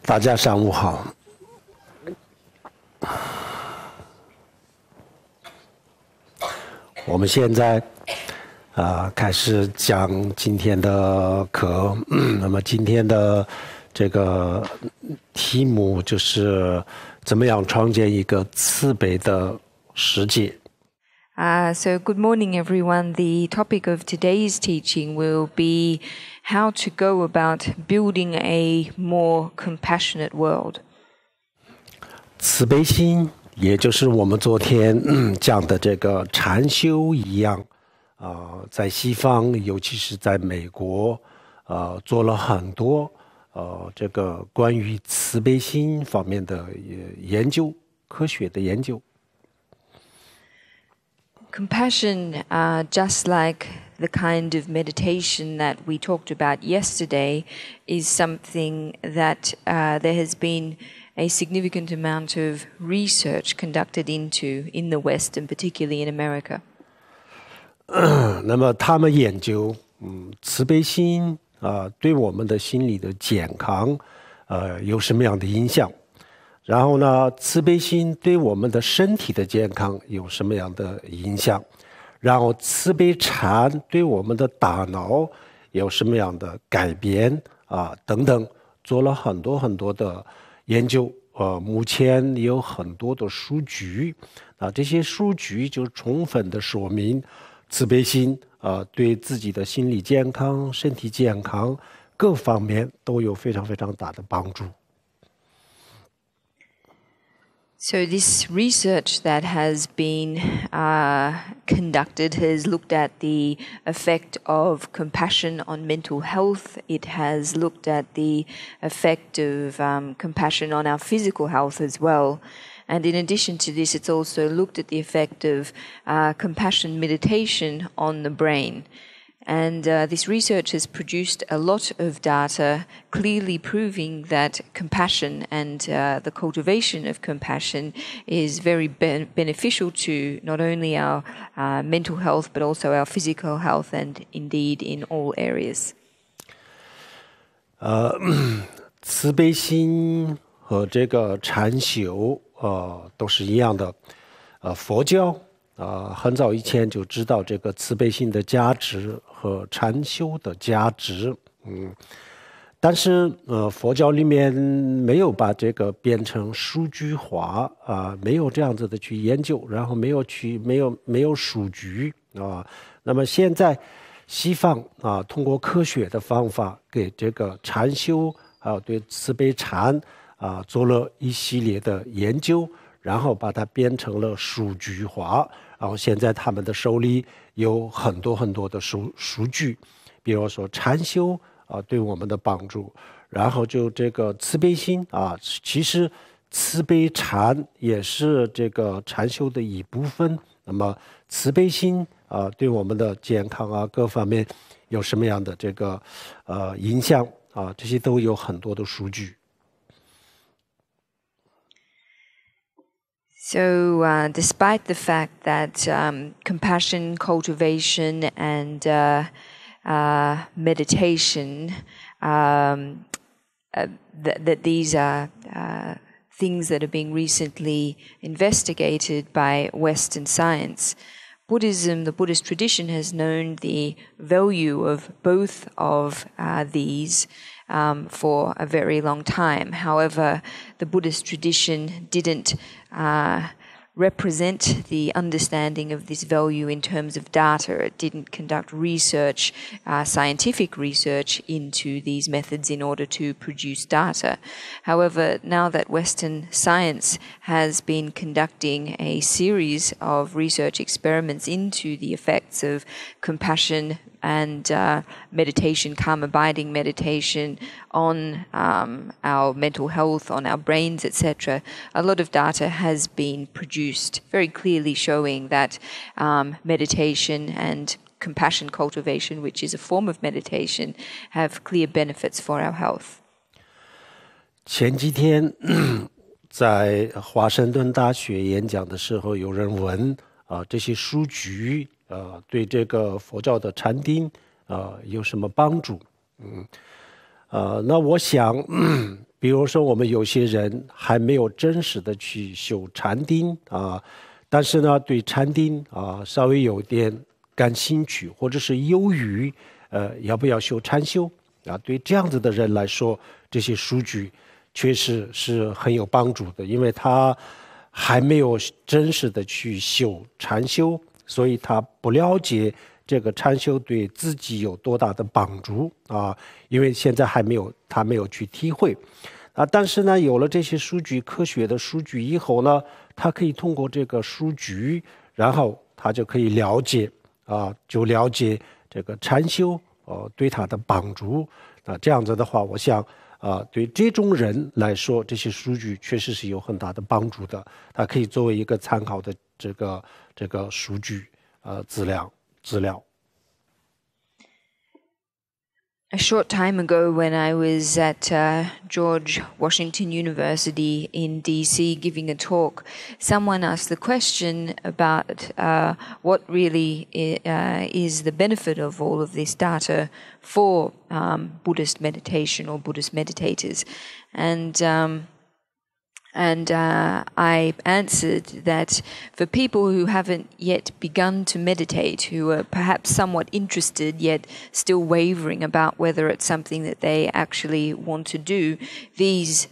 大家上午好。我们现在开始讲今天的课。那么今天的这个题目就是怎么样创建一个慈悲的世界。So good morning, everyone. The topic of today's teaching will be how to go about building a more compassionate world. 慈悲心，也就是我们昨天讲的这个禅修一样，在西方，尤其是在美国，做了很多这个关于慈悲心方面的研究，科学的研究。Compassion, just like the kind of meditation that we talked about yesterday, is something that there has been a significant amount of research conducted into in the West and particularly in America. 那么他们研究，慈悲心对我们的心理的健康，有什么样的影响？然后呢，慈悲心对我们的身体的健康有什么样的影响？然后慈悲禅对我们的大脑有什么样的改变等等，做了很多很多的研究。目前有很多的数据，这些数据就充分的说明慈悲心对自己的心理健康、身体健康各方面都有非常非常大的帮助。So this research that has been conducted has looked at the effect of compassion on mental health. It has looked at the effect of compassion on our physical health as well. And in addition to this, it's also looked at the effect of compassion meditation on the brain. And this research has produced a lot of data clearly proving that compassion and the cultivation of compassion is very beneficial to not only our mental health but also our physical health and indeed in all areas. 慈悲心和这个禅修都是一样的。佛教很早以前就知道这个慈悲心的价值和禅修的价值，但是佛教里面没有把这个变成数据化没有这样子的去研究，然后没有数据那么现在西方通过科学的方法给这个禅修还有对慈悲禅做了一系列的研究，然后把它变成了数据化，然后现在他们的手里有很多很多的数据，比如说禅修对我们的帮助，然后就这个慈悲心其实慈悲禅也是这个禅修的一部分。那么慈悲心对我们的健康各方面有什么样的这个影响这些都有很多的数据。So, despite the fact that compassion, cultivation, and meditation, that these are things that are being recently investigated by Western science, Buddhism, the Buddhist tradition, has known the value of both of these for a very long time. However, the Buddhist tradition didn't represent the understanding of this value in terms of data. It didn't conduct research, scientific research into these methods in order to produce data. However, now that Western science has been conducting a series of research experiments into the effects of compassion and meditation, calm abiding meditation on our mental health, on our brains, etc. A lot of data has been produced very clearly showing that meditation and compassion cultivation, which is a form of meditation, have clear benefits for our health. 前几天在华盛顿大学演讲的时候，有人问这些数据对这个佛教的禅定有什么帮助？那我想比如说我们有些人还没有真实的去修禅定但是呢对禅定稍微有点感兴趣，或者是犹豫要不要修禅修对这样子的人来说，这些书籍确实是很有帮助的，因为他还没有真实的去修禅修，所以他不了解这个禅修对自己有多大的帮助因为现在他没有去体会但是呢有了这些数据，科学的数据以后呢，他可以通过这个数据，然后他就可以了解这个禅修对他的帮助这样子的话，我想对这种人来说，这些数据确实是有很大的帮助的，它可以作为一个参考的这个数据资料。A short time ago, when I was at George Washington University in DC giving a talk, someone asked the question about what really is the benefit of all of this data for Buddhist meditation or Buddhist meditators. And I answered that for people who haven't yet begun to meditate, who are perhaps somewhat interested yet still wavering about whether it's something that they actually want to do, this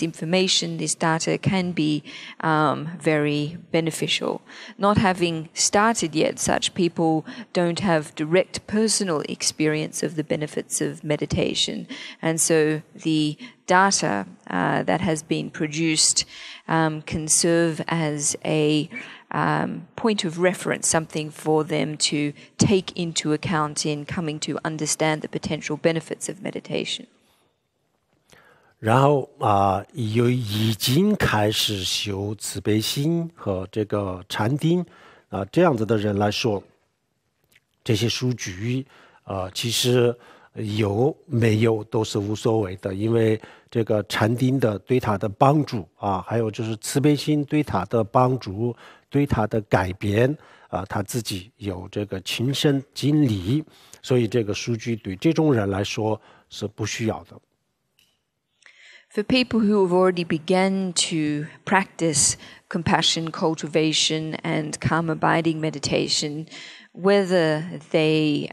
information, this data can be very beneficial. Not having started yet, such people don't have direct personal experience of the benefits of meditation. And so the data that has been produced can serve as a point of reference, something for them to take into account in coming to understand the potential benefits of meditation. 然后已经开始修慈悲心和这个禅定这样子的人来说，这些数据其实有没有都是无所谓的，因为这个禅定的对他的帮助还有就是慈悲心对他的帮助，对他的改变他自己有这个亲身经历，所以这个数据对这种人来说是不需要的。For people who have already begun to practice compassion cultivation and calm abiding meditation, whether this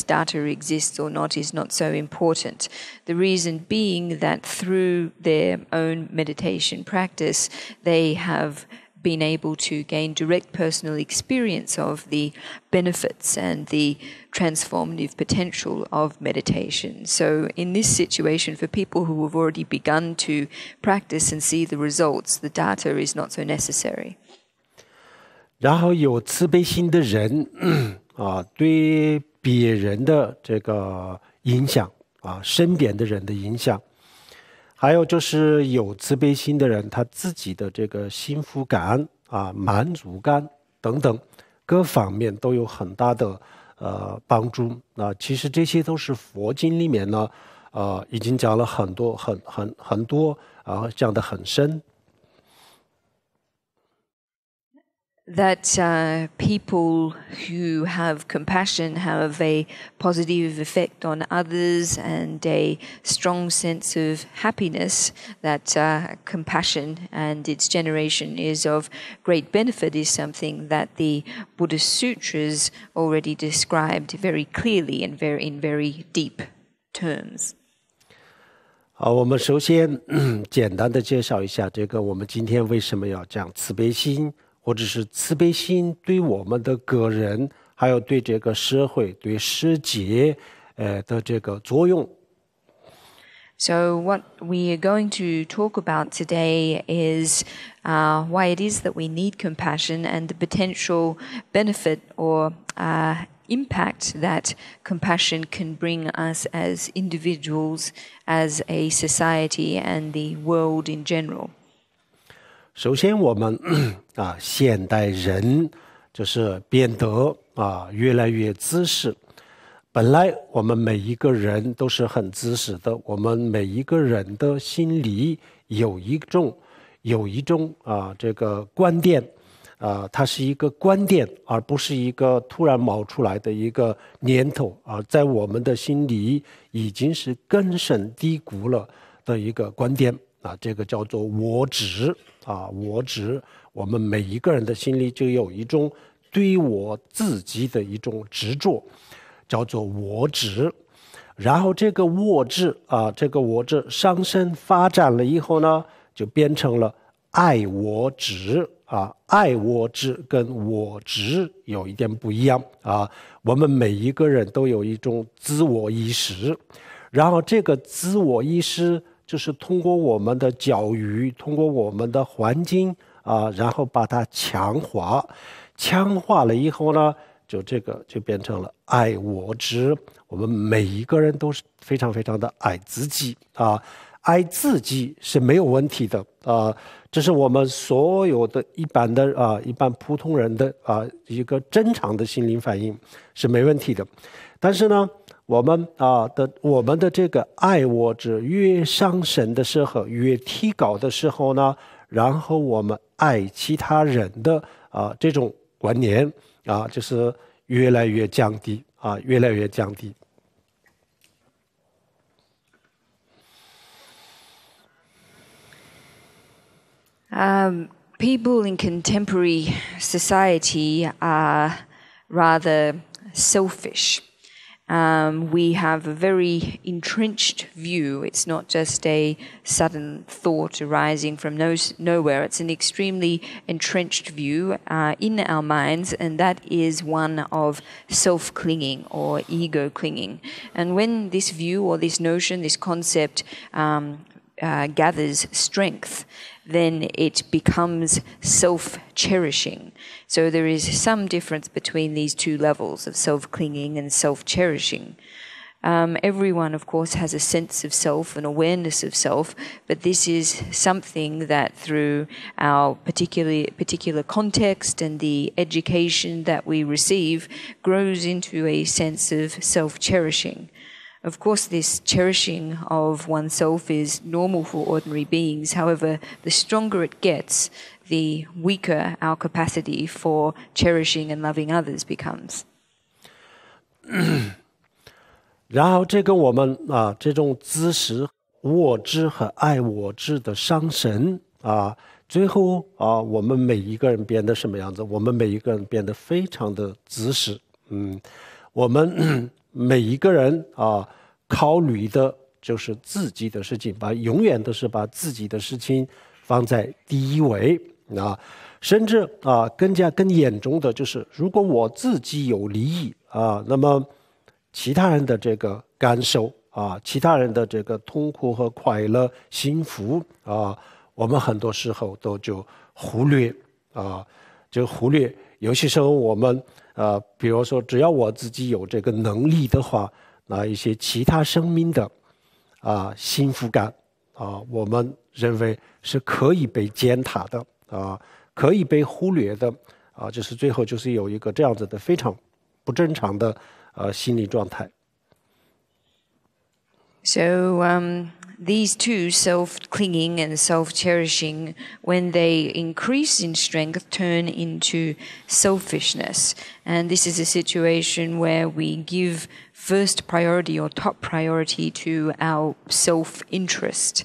data exists or not is not so important. The reason being that through their own meditation practice, they have been able to gain direct personal experience of the benefits and the transformative potential of meditation. So in this situation, for people who have already begun to practice and see the results, the data is not so necessary. 然后有慈悲心的人对别人的这个影响身边的人的影响，还有就是有慈悲心的人他自己的这个幸福感满足感等等各方面都有很大的帮助其实这些都是佛经里面呢已经讲了很多讲得很深。That people who have compassion have a positive effect on others and a strong sense of happiness, that compassion and its generation is of great benefit, is something that the Buddhist sutras already described very clearly and in very deep terms. 好，我们首先简单的介绍一下这个我们今天为什么要讲慈悲心，或者是慈悲心对我们的个人还有对这个社会对世界的这个作用。So what we are going to talk about today is why it is that we need compassion and the potential benefit or impact that compassion can bring us as individuals, as a society, and the world in general. 首先我们现代人就是变得越来越自私。本来我们每一个人都是很自私的，我们每一个人的心里有一种这个观点它是一个观点，而不是一个突然冒出来的一个念头啊，在我们的心里已经是根深蒂固了的一个观点啊，这个叫做我执啊，我执，我们每一个人的心里就有一种对我自己的一种执着，叫做我执。然后这个我执啊，这个我执上升发展了以后呢，就变成了爱我执啊，爱我执跟我执有一点不一样啊。我们每一个人都有一种自我意识，然后这个自我意识就是通过我们的教育，通过我们的环境啊，然后把它强化，强化了以后呢，就这个就变成了爱我执。我们每一个人都是非常非常的爱自己啊，爱自己是没有问题的啊，这是我们所有的一般的一般普通人的一个正常的心灵反应是没问题的。但是呢，我们的这个爱我执越上升的时候，越提高的时候呢，然后我们爱其他人的这种观念就是越来越降低越来越降低。People in contemporary society are rather selfish. We have a very entrenched view. It's not just a sudden thought arising from nowhere. It's an extremely entrenched view in our minds, and that is one of self-clinging or ego-clinging. And when this view or this notion, this concept gathers strength, then it becomes self-cherishing. So there is some difference between these two levels of self-clinging and self-cherishing. Everyone, of course, has a sense of self, an awareness of self, but this is something that through our particular context and the education that we receive grows into a sense of self-cherishing. Of course, this cherishing of oneself is normal for ordinary beings. However, the stronger it gets, the weaker our capacity for cherishing and loving others becomes. 然后这个我们这种知识我执和爱我执的上升最后我们每一个人变得什么样子？我们每一个人变得非常的自私。我们每一个人考虑的就是自己的事情，永远都是把自己的事情放在第一位甚至更严重的就是，如果我自己有利益那么其他人的这个感受其他人的这个痛苦和快乐、幸福我们很多时候就忽略有些时候我们比如说，只要我自己有这个能力的话，那一些其他生命的幸福感我们认为是可以被践踏的可以被忽略的就是最后就是有一个这样子的非常不正常的心理状态。So these two, self-clinging and self-cherishing, when they increase in strength, turn into selfishness. And this is a situation where we give first priority or top priority to our self-interest.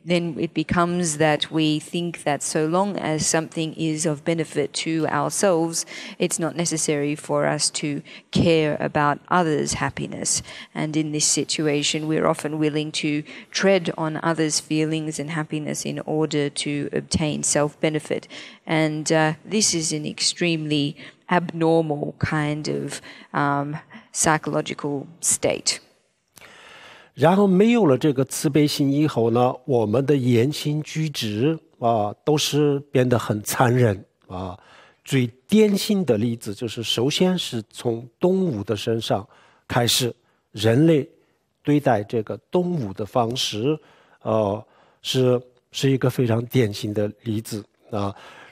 Then it becomes that we think that so long as something is of benefit to ourselves, it's not necessary for us to care about others' happiness. And in this situation, we're often willing to tread on others' feelings and happiness in order to obtain self-benefit. And this is an extremely abnormal kind of psychological state. 然后没有了这个慈悲心以后呢，我们的言行举止都是变得很残忍最典型的例子就是，首先是从动物的身上开始，人类对待这个动物的方式是一个非常典型的例子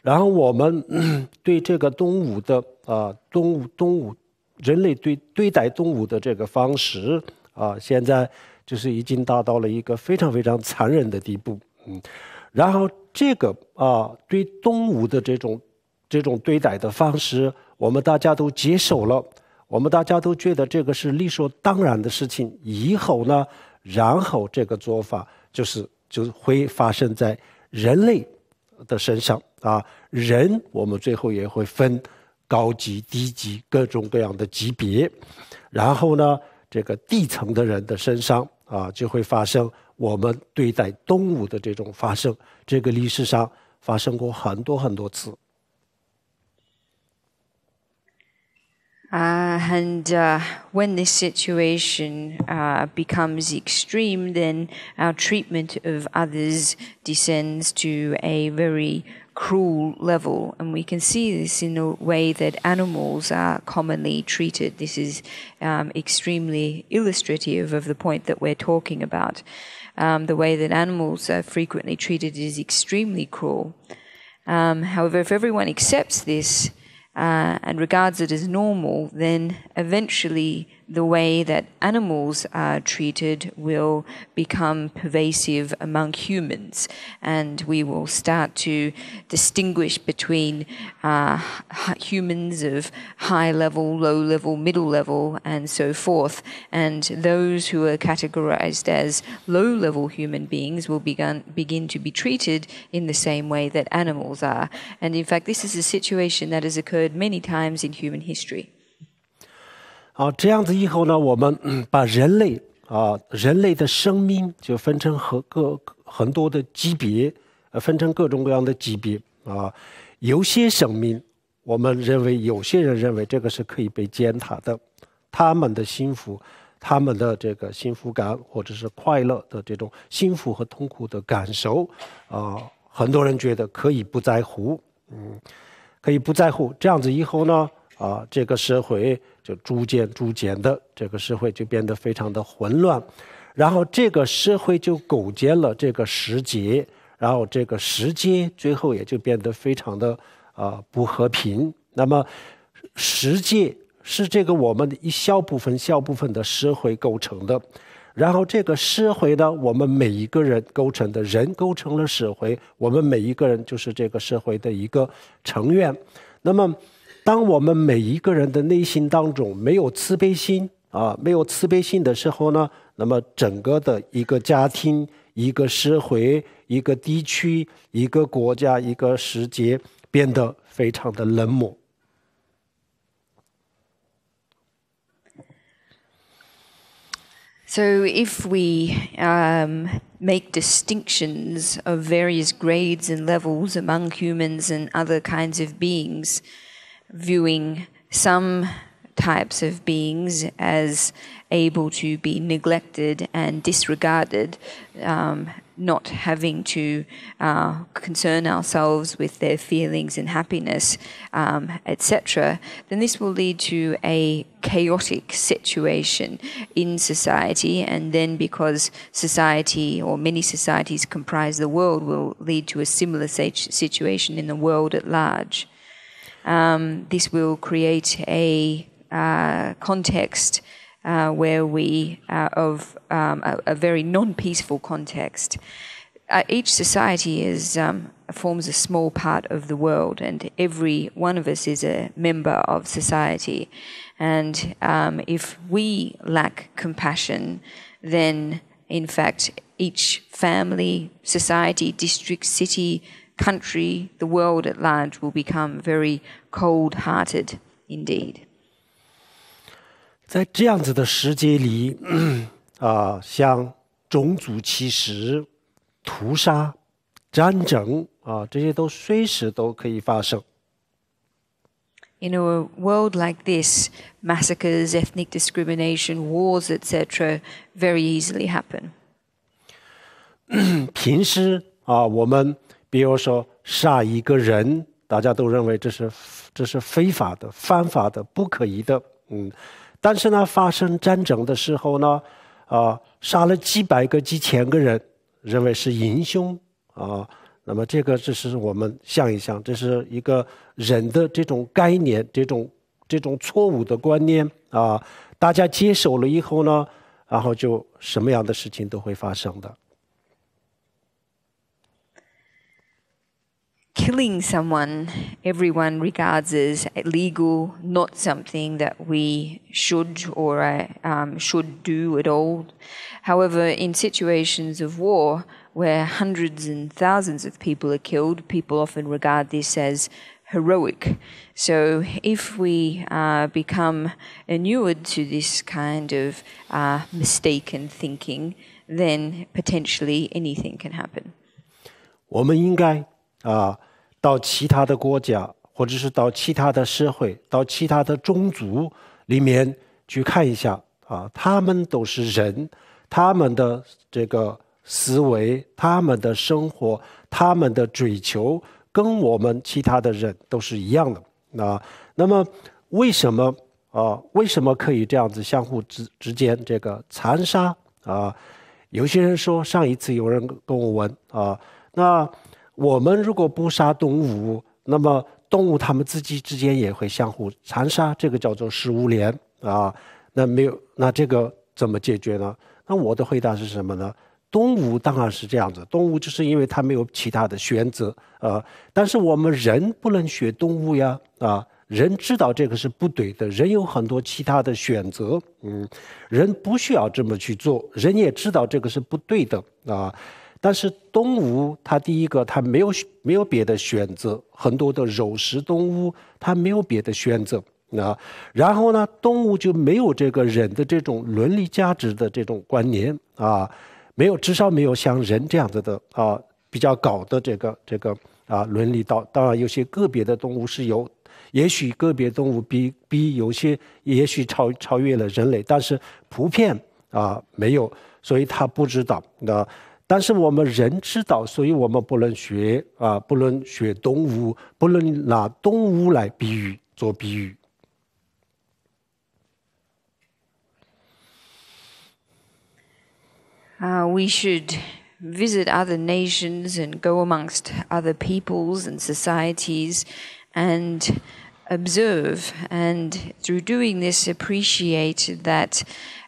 然后我们对这个动物的人类对待动物的这个方式现在就是已经达到了一个非常非常残忍的地步然后这个对动物的这种对待的方式，我们大家都接受了，我们大家都觉得这个是理所当然的事情。以后呢，然后这个做法就会发生在人类的身上人我们最后也会分高级、低级各种各样的级别，然后呢，这个底层的人的身上就会发生我们对待动物的这种发生。这个历史上发生过很多很多次。When this situation becomes extreme, then our treatment of others descends to a very cruel level. And we can see this in the way that animals are commonly treated. This is extremely illustrative of the point that we're talking about. The way that animals are frequently treated is extremely cruel. However, if everyone accepts this, and regards it as normal, then eventually the way that animals are treated will become pervasive among humans, and we will start to distinguish between humans of high level, low level, middle level, and so forth. And those who are categorized as low level human beings will begin to be treated in the same way that animals are. And in fact, this is a situation that has occurred many times in human history. 这样子以后呢，我们把人类的生命就分成很多的级别，分成各种各样的级别有些生命，我们认为有些人认为这个是可以被践踏的，他们的幸福，他们的这个幸福感或者是快乐的这种幸福和痛苦的感受很多人觉得可以不在乎，可以不在乎。这样子以后呢，这个社会就逐渐的，这个社会就变得非常的混乱，然后这个社会就构建了这个世界，然后这个世界最后也就变得非常的不和平。那么世界是这个我们的一小部分的社会构成的，然后这个社会呢，我们每一个人构成的，人构成了社会，我们每一个人就是这个社会的一个成员。那么当我们每一个人的内心当中没有慈悲心的时候呢，那么整个的一个家庭、一个社会、一个地区、一个国家、一个世界变得非常的冷漠。So if we make distinctions of various grades and levels among humans and other kinds of beings, viewing some types of beings as able to be neglected and disregarded, not having to concern ourselves with their feelings and happiness, etc., then this will lead to a chaotic situation in society, and then because society or many societies comprise the world, will lead to a similar situation in the world at large. This will create a context where we of a very non-peaceful context. Each society forms a small part of the world, and every one of us is a member of society. And if we lack compassion, then in fact each family, society, district, city, country, the world at large will become very cold-hearted indeed. 在这样子的世界里像种族歧视、屠杀、战争这些都随时都可以发生。In a world like this, massacres, ethnic discrimination, wars, etc., very easily happen. 平时我们比如说杀一个人，大家都认为这是非法的、犯法的、不可以的，但是呢，发生战争的时候呢，杀了几百个、几千个人，认为是英雄那么这是我们想一想，这是一个人的这种概念，这种错误的观念大家接受了以后呢，然后就什么样的事情都会发生的。killing someone, everyone regards as illegal, not something that we should or should do at all. However, in situations of war, where hundreds and thousands of people are killed, people often regard this as heroic. So if we become inured to this kind of mistaken thinking, then potentially anything can happen. 我们应该到其他的国家，或者是到其他的社会，到其他的种族里面去看一下他们都是人，他们的这个思维，他们的生活，他们的追求，跟我们其他的人都是一样的那么为什么可以这样子相互之间这个残杀有些人说，上一次有人跟我问那我们如果不杀动物，那么动物它们自己之间也会相互残杀，这个叫做食物链那这个怎么解决呢？那我的回答是什么呢？动物当然是这样子，动物就是因为它没有其他的选择但是我们人不能学动物呀人知道这个是不对的，人有很多其他的选择人不需要这么去做，人也知道这个是不对的但是动物它第一个它没有别的选择，很多的肉食动物它没有别的选择然后呢动物就没有这个人的这种伦理价值的这种观念至少没有像人这样子的比较高的这个伦理道。当然有些个别的动物是有，也许个别动物比有些也许超越了人类，但是普遍没有，所以他不知道但是我们人知道，所以我们不能学动物，不能拿动物来做比喻。We should visit other nations and go amongst other peoples and societies and observe, and through doing this appreciate that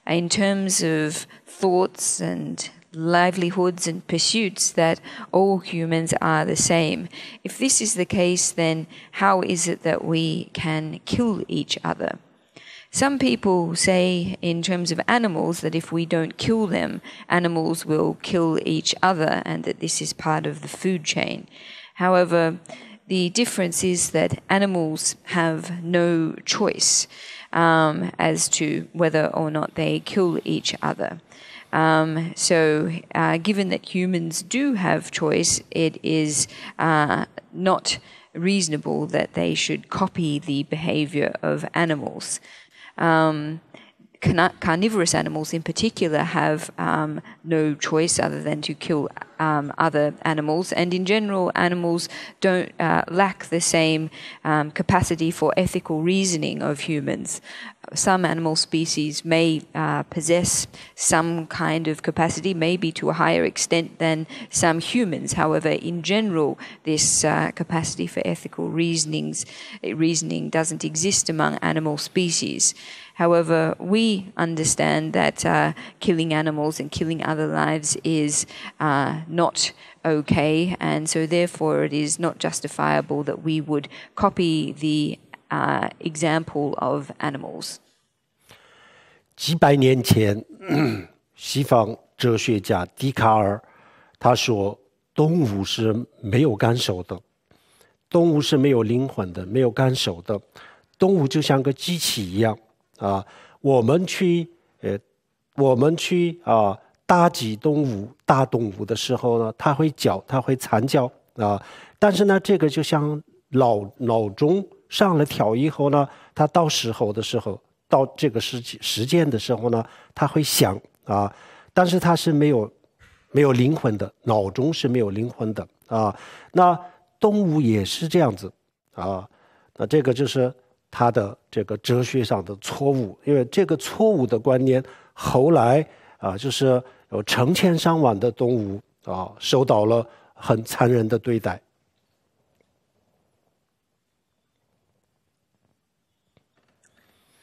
in terms of thoughts and livelihoods and pursuits that all humans are the same. If this is the case, then how is it that we can kill each other? Some people say in terms of animals that if we don't kill them, animals will kill each other, and that this is part of the food chain. However, the difference is that animals have no choice as to whether or not they kill each other. Given that humans do have choice, it is not reasonable that they should copy the behavior of animals. Carnivorous animals in particular have no choice other than to kill other animals, and in general animals don't lack the same capacity for ethical reasoning of humans. Some animal species may possess some kind of capacity, maybe to a higher extent than some humans. However, in general, this capacity for ethical reasoning doesn't exist among animal species. However, we understand that killing animals and killing other lives is not okay, and so therefore it is not justifiable that we would copy the example of animals. 几百年前，西方哲学家笛卡尔他说，动物是没有感受的，动物是没有灵魂的，没有感受的，动物就像个机器一样我们去打击大动物的时候呢，它会叫，它会惨叫但是呢，这个就像闹钟上了跳以后呢，它到时候的时候，到这个时间的时候呢，它会响但是它是没有灵魂的，闹钟是没有灵魂的那动物也是这样子那这个就是他的这个哲学上的错误，因为这个错误的观念后来就是有成千上万的动物受到了很残忍的对待。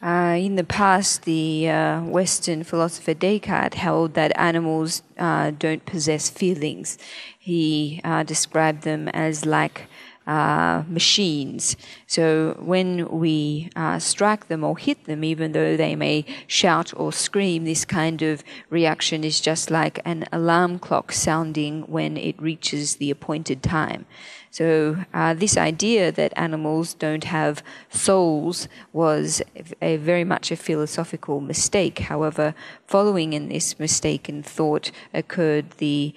In the past, the Western philosopher Descartes held that animals don't possess feelings. He described them as like machines. So when we strike them or hit them, even though they may shout or scream, this kind of reaction is just like an alarm clock sounding when it reaches the appointed time. So this idea that animals don't have souls was very much a philosophical mistake. However, following in this mistaken thought occurred the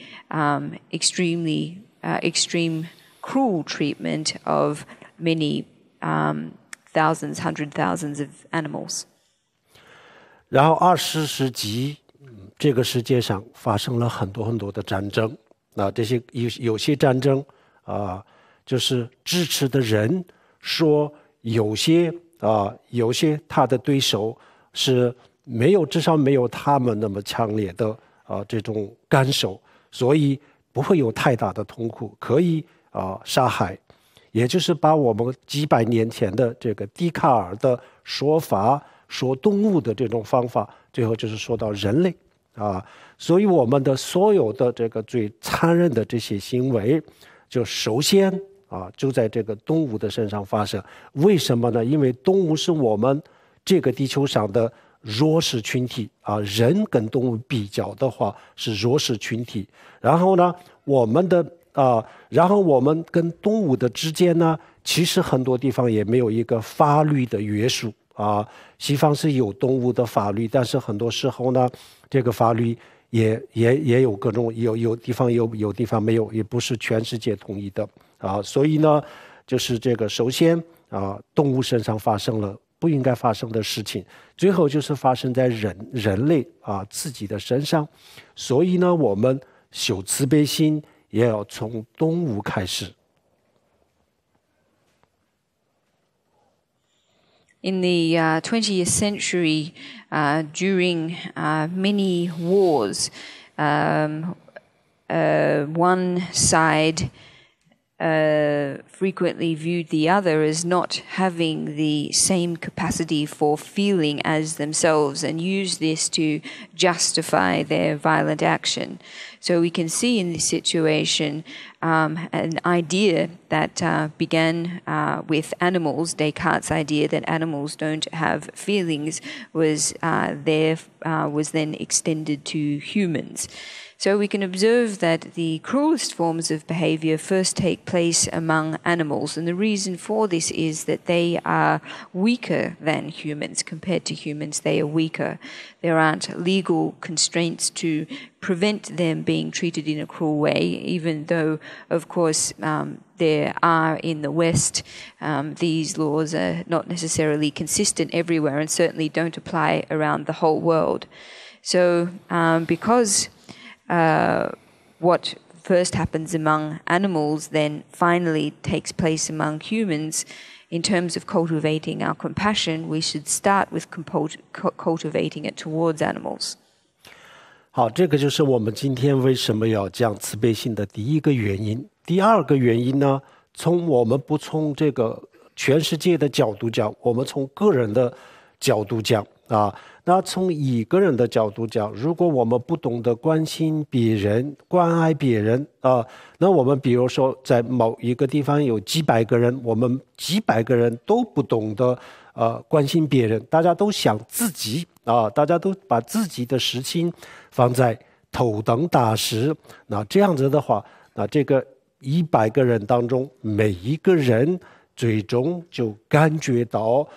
extreme cruel treatment of many thousands, hundred thousands of animals. 然后20世纪，这个世界上发生了很多很多的战争。这些有些战争就是支持的人说有些他的对手是至少没有他们那么强烈的这种感受，所以不会有太大的痛苦，可以杀害。也就是把我们几百年前的这个笛卡尔的说法，说动物的这种方法，最后就是说到人类所以我们的所有的这个最残忍的这些行为，就首先就在这个动物的身上发生。为什么呢？因为动物是我们这个地球上的弱势群体人跟动物比较的话是弱势群体。然后呢，我们跟动物的之间呢，其实很多地方也没有一个法律的约束西方是有动物的法律，但是很多时候呢，这个法律也有各种有地方有地方没有，也不是全世界统一的所以呢，就是这个首先动物身上发生了不应该发生的事情，最后就是发生在人类自己的身上。所以呢，我们修慈悲心也要从动物开始。In the 20th century, during many wars, one side frequently viewed the other as not having the same capacity for feeling as themselves and used this to justify their violent action. So we can see in this situation an idea that began with animals. Descartes' idea that animals don't have feelings was then extended to humans. So we can observe that the cruelest forms of behavior first take place among animals, and the reason for this is that they are weaker than humans. Compared to humans, they are weaker. There aren't legal constraints to prevent them being treated in a cruel way, even though, of course, there are in the West. These laws are not necessarily consistent everywhere and certainly don't apply around the whole world. So because what first happens among animals then finally takes place among humans, in terms of cultivating our compassion, we should start with cultivating it towards animals. 好，这个就是我们今天为什么要讲慈悲心的第一个原因。第二个原因呢，我们不从这个全世界的角度讲，我们从个人的角度讲那从一个人的角度讲，如果我们不懂得关心别人、关爱别人那我们比如说在某一个地方有几百个人，我们几百个人都不懂得关心别人，大家都想自己大家都把自己的事情放在头等大事。那这样子的话，那这个100个人当中，每一个人最终就感觉到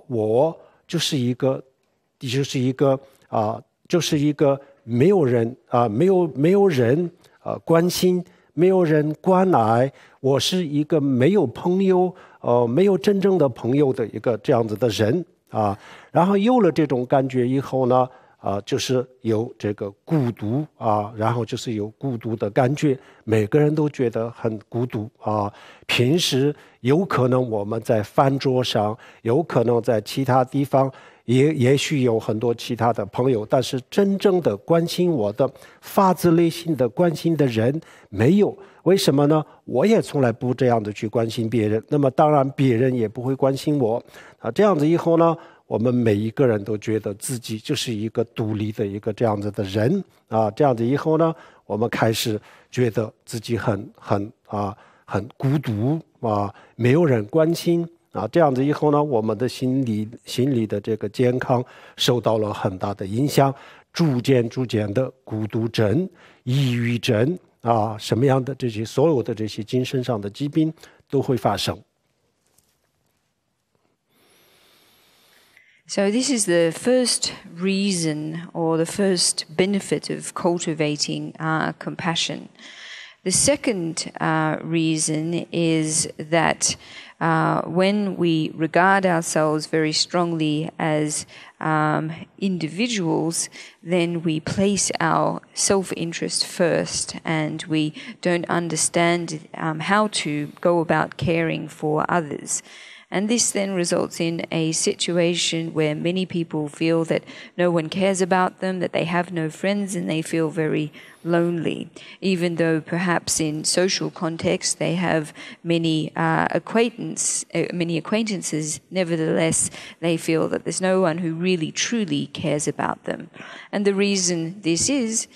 我就是一个没有人没有人关心，没有人关爱，我是一个没有朋友没有真正的朋友的一个这样子的人然后有了这种感觉以后呢就是有这个孤独然后就是有孤独的感觉，每个人都觉得很孤独平时有可能我们在饭桌上，有可能在其他地方也许有很多其他的朋友，但是真正的关心我的发自内心的关心的人没有。为什么呢？我也从来不这样的去关心别人，那么当然别人也不会关心我这样子以后呢，我们每一个人都觉得自己就是一个独立的一个这样子的人这样子以后呢，我们开始觉得自己很孤独没有人关心这样子以后呢，我们的心理的这个健康受到了很大的影响，逐渐的孤独症、抑郁症什么样的这些所有的这些精神上的疾病都会发生。So this is the first reason or the first benefit of cultivating compassion. The second reason is that when we regard ourselves very strongly as individuals, then we place our self-interest first, and we don't understand how to go about caring for others. And this then results in a situation where many people feel that no one cares about them, that they have no friends, and they feel very lonely. Even though perhaps in social context they have many acquaintances, nevertheless they feel that there's no one who really truly cares about them. And the reason this is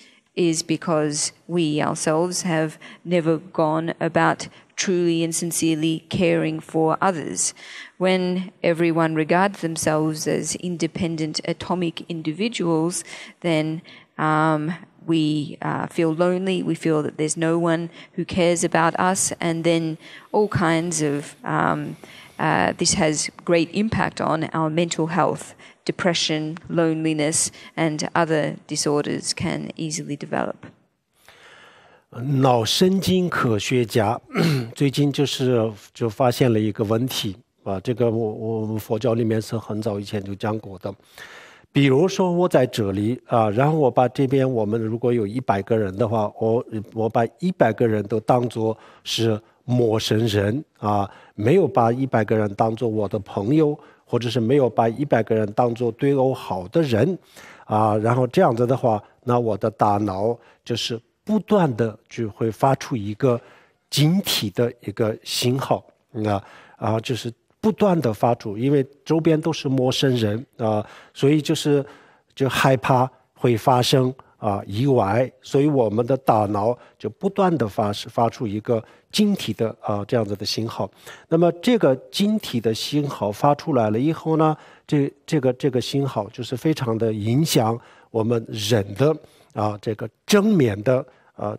because we ourselves have never gone about truly and sincerely caring for others. When everyone regards themselves as independent atomic individuals, then we feel lonely, we feel that there's no one who cares about us, and then all kinds of this has great impact on our mental health. Depression, loneliness, and other disorders can easily develop. 脑神经科学家最近就发现了一个问题这个我们佛教里面是很早以前就讲过的。比如说我在这里然后我把这边我们如果有100个人的话，我把100个人都当作是陌生人没有把100个人当作我的朋友，或者是没有把100个人当作对我好的人然后这样子的话，那我的大脑就是不断的就会发出一个警惕的一个信号就是不断的发出，因为周边都是陌生人所以就害怕会发生意外，所以我们的大脑就不断的发出一个警惕的这样子的信号。那么这个警惕的信号发出来了以后呢，这个信号就是非常的影响我们人的这个正面的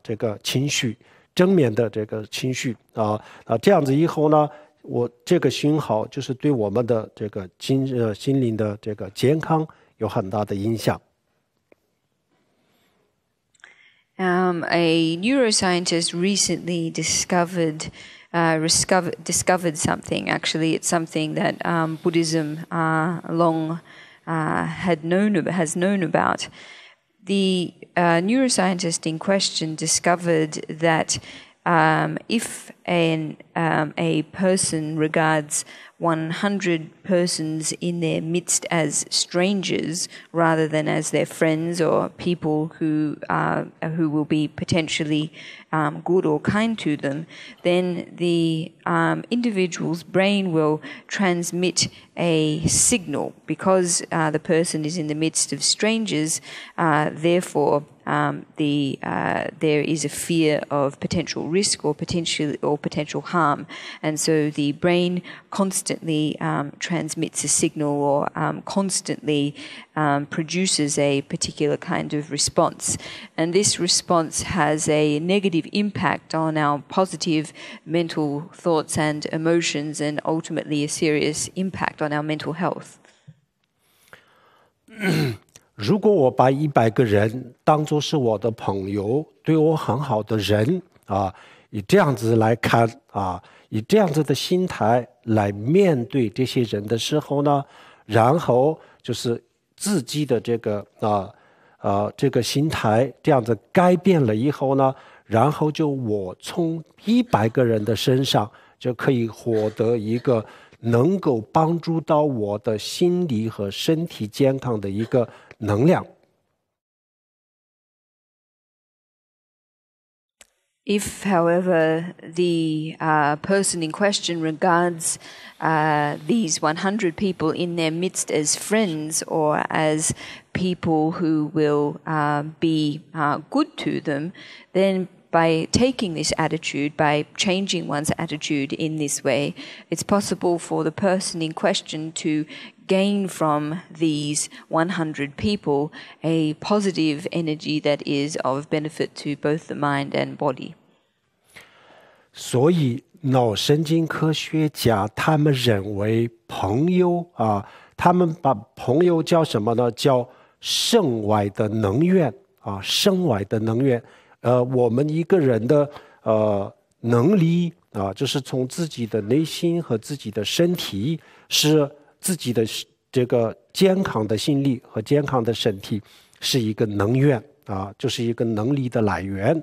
这个情绪，这样子以后呢，这个信号就是对我们的这个心灵的这个健康有很大的影响。A neuroscientist recently discovered something. Actually, it's something that Buddhism long has known about. The neuroscientist in question discovered that if a person regards 100 persons in their midst as strangers rather than as their friends or people who will be potentially good or kind to them, then the individual's brain will transmit a signal. Because the person is in the midst of strangers, therefore there is a fear of potential risk or potential harm, and so the brain constantly transmits a signal or constantly produces a particular kind of response, and this response has a negative impact on our positive mental thoughts and emotions, and ultimately a serious impact on our mental health. 如果我把100个人当作是我的朋友，对我很好的人以这样子来看以这样子的心态来面对这些人的时候呢，然后就是自己的这个心态这样子改变了以后呢，然后我从100个人的身上就可以获得一个能够帮助到我的心理和身体健康的一个能量。If, however, the person in question regards these 100 people in their midst as friends or as people who will be good to them, then by taking this attitude, by changing one's attitude in this way, it's possible for the person in question to gain from these 100 people a positive energy that is of benefit to both the mind and body. 所以脑神经科学家他们认为朋友啊，他们把朋友叫什么呢？叫身外的能源啊，身外的能源。我们一个人的能力啊，就是从自己的内心和自己的身体，是自己的这个健康的心理和健康的身体是一个能源啊，就是一个能力的来源。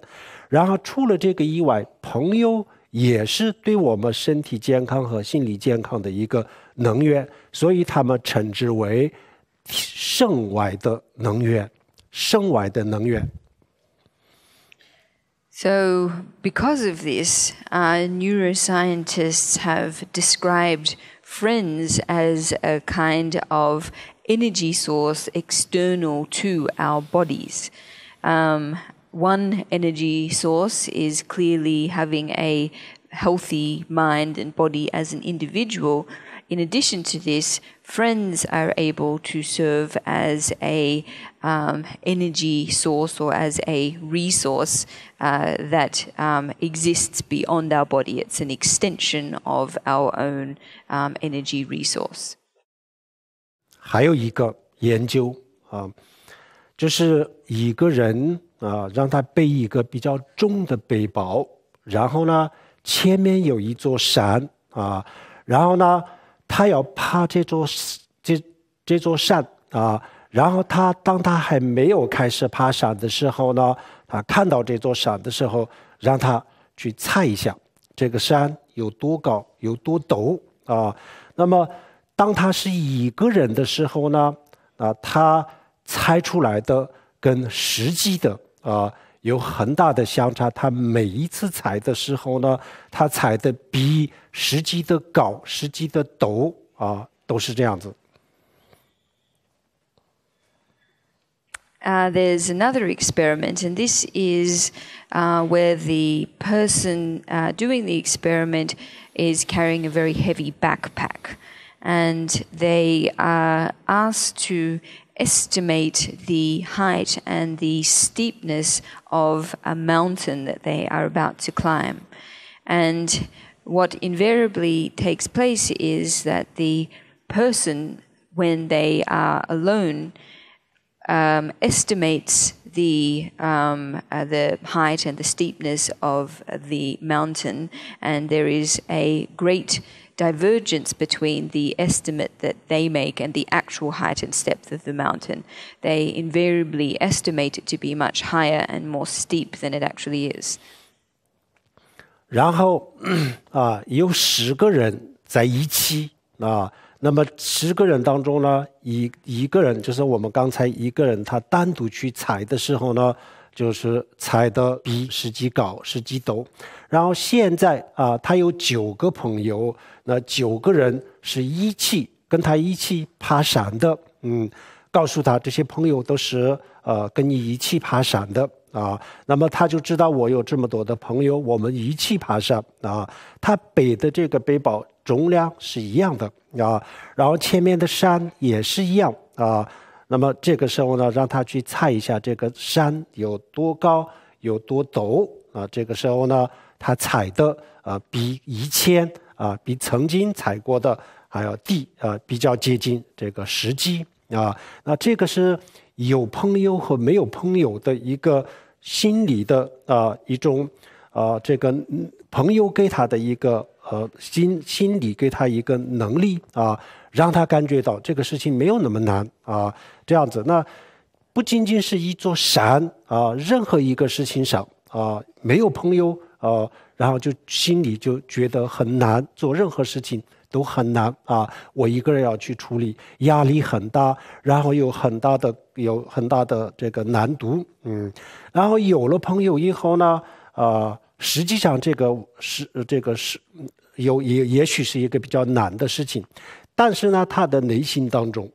然后除了这个以外，朋友也是对我们身体健康和心理健康的一个能源，所以他们称之为身外的能源，身外的能源。So, because of this, neuroscientists have described friends as a kind of energy source external to our bodies. One energy source is clearly having a healthy mind and body as an individual. In addition to this, friends are able to serve as a energy source or as a resource that exists beyond our body. It's an extension of our own energy resource. 还有一个研究就是一个人让他背一个比较重的背包，然后呢，前面有一座山然后呢，他要爬这座山然后当他还没有开始爬山的时候呢，他看到这座山的时候，让他去猜一下这个山有多高有多陡那么当他是一个人的时候呢他猜出来的跟实际的有很大的相差。他每一次猜的时候呢，他猜的比实际的高实际的陡都是这样子。There's another experiment, and this is where the person doing the experiment is carrying a very heavy backpack, and they are asked to estimate the height and the steepness of a mountain that they are about to climb. And what invariably takes place is that the person, when they are alone, estimates the height and the steepness of the mountain, and there is a great divergence between the estimate that they make and the actual height and depth of the mountain. They invariably estimate it to be much higher and more steep than it actually is. 然后有10个人在一起那么10个人当中呢，一个人就是我们刚才一个人他单独去猜的时候呢，就是猜的比实际高实际陡。然后现在他有9个朋友，那9个人是跟他一起爬山的告诉他这些朋友都是跟你一起爬山的那么他就知道我有这么多的朋友，我们一起爬山他背的这个背包重量是一样的然后前面的山也是一样那么这个时候呢，让他去猜一下这个山有多高有多陡这个时候呢，他猜的比以前比曾经猜过的还要低比较接近这个实际那这个是有朋友和没有朋友的一个心理的一种这个朋友给他的一个心理给他一个能力让他感觉到这个事情没有那么难这样子。那不仅仅是一座山任何一个事情上没有朋友然后就心里就觉得很难，做任何事情都很难我一个人要去处理，压力很大，然后有很大的这个难度然后有了朋友以后呢实际上这个是也许是一个比较难的事情，但是呢，他的内心当中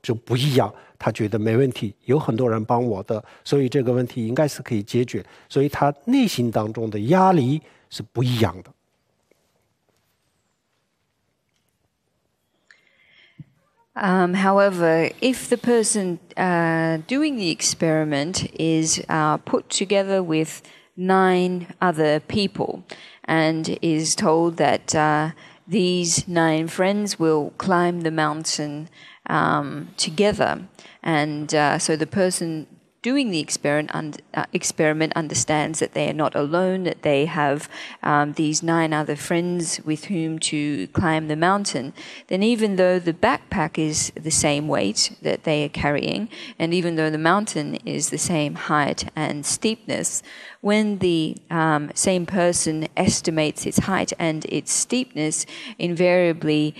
就不一样，他觉得没问题，有很多人帮我的，所以这个问题应该是可以解决，所以他内心当中的压力是不一样的。However, if the person doing the experiment is put together with 9 other people and is told that these 9 friends will climb the mountain together, and so the person doing the experiment understands that they are not alone, that they have these 9 other friends with whom to climb the mountain, then even though the backpack is the same weight that they are carrying, and even though the mountain is the same height and steepness, when the same person estimates its height and its steepness, invariably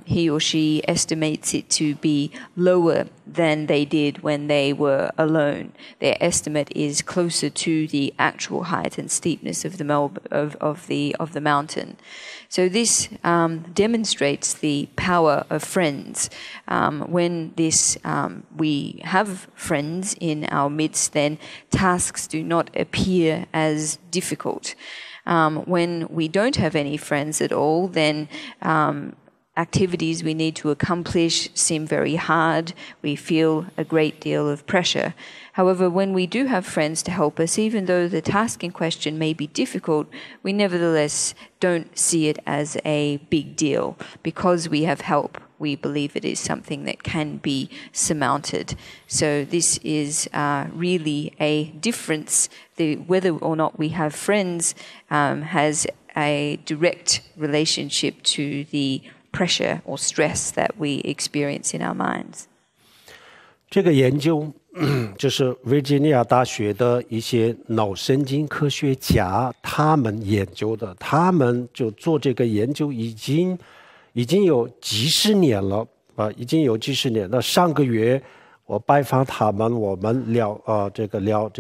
he or she estimates it to be lower than they did when they were alone. Their estimate is closer to the actual height and steepness of the mountain. So this demonstrates the power of friends. When we have friends in our midst, then tasks do not appear as difficult. When we don't have any friends at all, then activities we need to accomplish seem very hard. We feel a great deal of pressure. However, when we do have friends to help us, even though the task in question may be difficult, we nevertheless don't see it as a big deal. Because we have help, we believe it is something that can be surmounted. So this is really a difference. Whether or not we have friends has a direct relationship to the pressure or stress that we experience in our minds. 这个研究就是维吉尼亚大学的一些脑神经科学家他们研究的，他们就做这个研究已经有几十年了已经有几十年了。上个月我拜访他们，我们聊这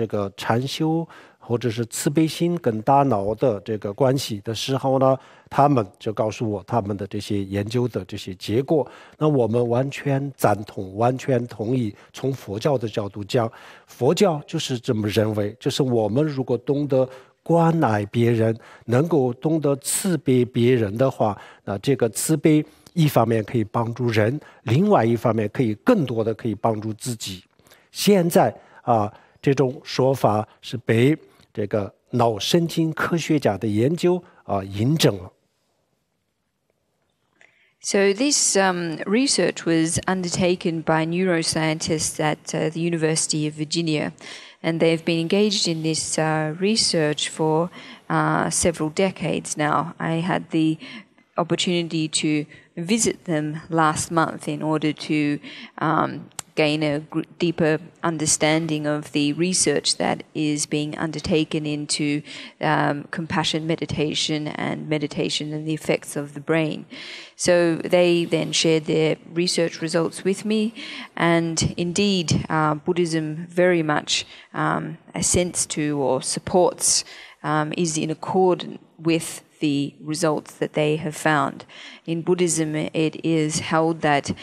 个禅修或者是慈悲心跟大脑的这个关系的时候呢，他们就告诉我他们的这些研究的这些结果。那我们完全赞同，完全同意。从佛教的角度讲，佛教就是这么认为，就是我们如果懂得关爱别人，能够懂得慈悲别人的话，那这个慈悲一方面可以帮助人，另外一方面可以更多的可以帮助自己。现在这种说法是被这个脑神经科学家的研究印证了。So this research was undertaken by neuroscientists at the University of Virginia, and they've been engaged in this research for several decades now. I had the opportunity to visit them last month in order to gain a deeper understanding of the research that is being undertaken into compassion meditation and the effects of the brain. So they then shared their research results with me, and indeed Buddhism very much assents to or supports, is in accord with the results that they have found. In Buddhism, it is held that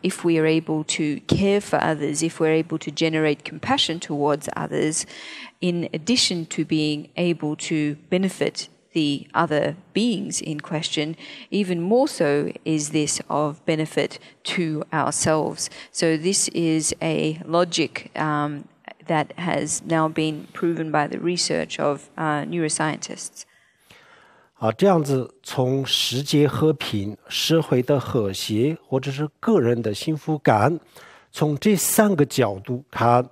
if we are able to care for others, if we're able to generate compassion towards others, in addition to being able to benefit the other beings in question, even more so is this of benefit to ourselves. So this is a logic that has now been proven by the research of neuroscientists. 这样子从世界和平、社会的和谐，或者是个人的幸福感，从这3个角度看，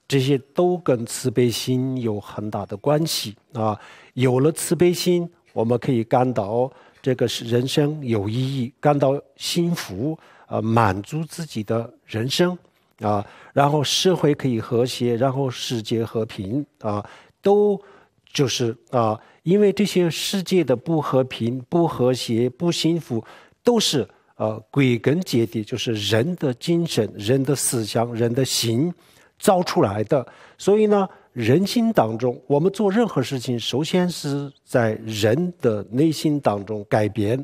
这些都跟慈悲心有很大的关系有了慈悲心，我们可以感到这个人生有意义，感到幸福，满足自己的人生然后社会可以和谐，然后世界和平都就是因为这些世界的不和平、不和谐、不幸福，都是归根结底就是人的精神、人的思想、人的心造出来的。所以呢，人心当中，我们做任何事情，首先是在人的内心当中改变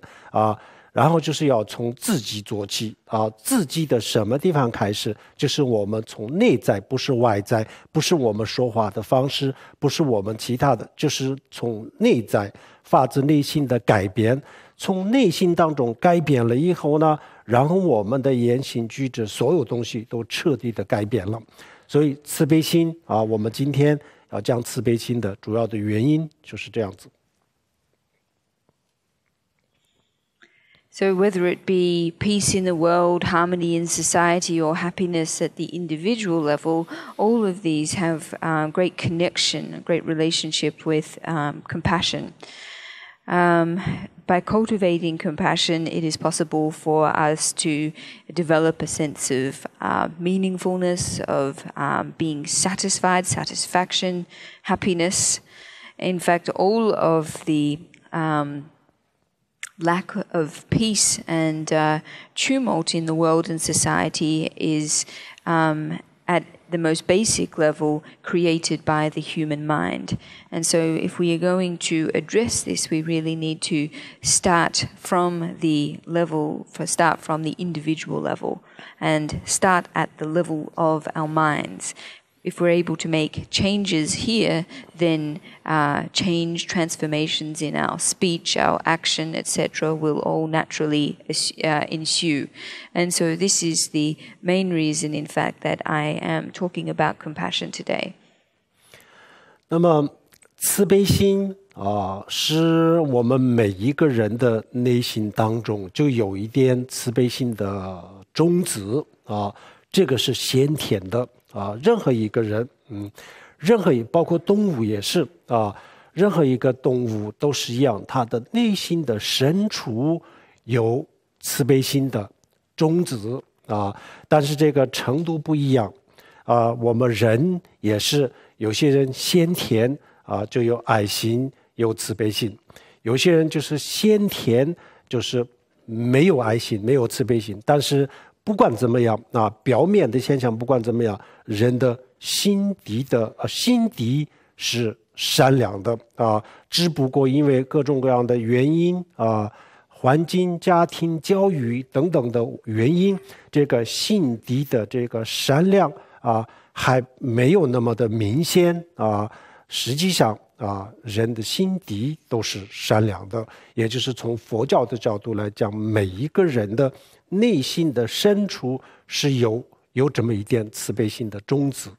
然后就是要从自己做起啊，自己的什么地方开始？就是我们从内在，不是外在，不是我们说话的方式，不是我们其他的，就是从内在发自内心的改变。从内心当中改变了以后呢，然后我们的言行举止，所有东西都彻底的改变了。所以慈悲心啊，我们今天要讲慈悲心的主要的原因就是这样子。So whether it be peace in the world, harmony in society, or happiness at the individual level, all of these have great connection, a great relationship with compassion. By cultivating compassion, it is possible for us to develop a sense of meaningfulness, of being satisfied, satisfaction, happiness. In fact, all of the lack of peace and tumult in the world and society is at the most basic level created by the human mind. And so if we are going to address this, we really need to start from the individual level and start at the level of our minds. If we're able to make changes here, then transformations in our speech, our action, etc. will all naturally ensue. And so this is the main reason, in fact, that I am talking about compassion today. 那么慈悲心啊，是我们每一个人的内心当中就有一点慈悲心的种子啊，这个是先天的。任何一个人，包括动物也是啊，任何一个动物都是一样，它的内心的深处有慈悲心的种子啊，但是这个程度不一样啊。我们人也是，有些人先天就有爱心，有慈悲心；有些人就是先天就是没有爱心，没有慈悲心，但是。不管怎么样表面的现象不管怎么样，人的心底是善良的只不过因为各种各样的原因环境、家庭、教育等等的原因，这个心底的这个善良还没有那么的明显实际上人的心底都是善良的，也就是从佛教的角度来讲，每一个人的内心的深处是有这么一点慈悲心的种子。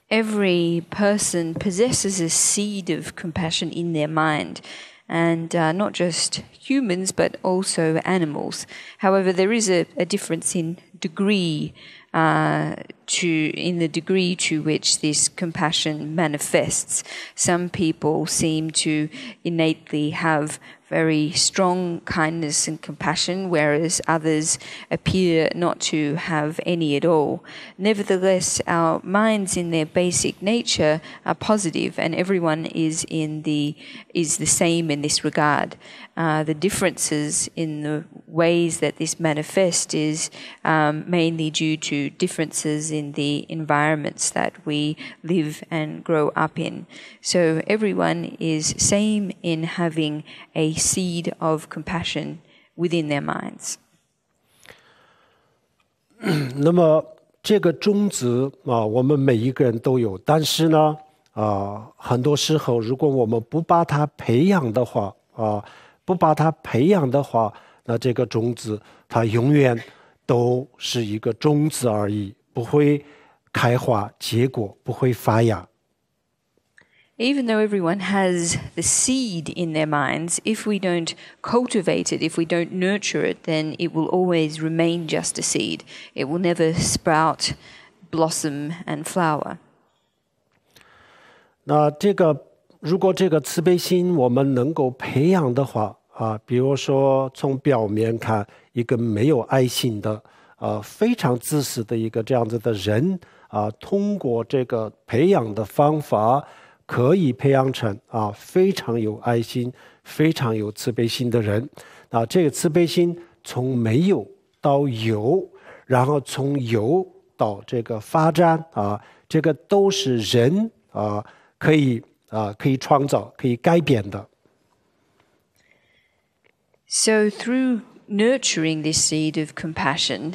Every person possesses a seed of compassion in their mind, and not just humans, but also animals. However, there is a difference in degree in the degree to which this compassion manifests. Some people seem to innately have very strong kindness and compassion, whereas others appear not to have any at all. Nevertheless, our minds in their basic nature are positive, and everyone is the same in this regard. The differences in the ways that this manifests is mainly due to differences in the environments that we live and grow up in. So everyone is same in having a seed of compassion within their minds. 那么这个种子我们每一个人都有，但是呢很多时候如果我们不把它培养的话那这个种子它永远都是一个种子而已，不会开花结果，不会发芽。Even though everyone has the seed in their minds, if we don't cultivate it, if we don't nurture it, then it will always remain just a seed. It will never sprout, blossom, and flower. 那如果这个慈悲心我们能够培养的话比如说从表面看，一个没有爱心的非常自私的一个这样子的人通过这个培养的方法可以培养成非常有爱心、非常有慈悲心的人。这个慈悲心从没有到有，然后从有到这个发展这个都是人可以可以创造、可以改变的。So through nurturing this seed of compassion,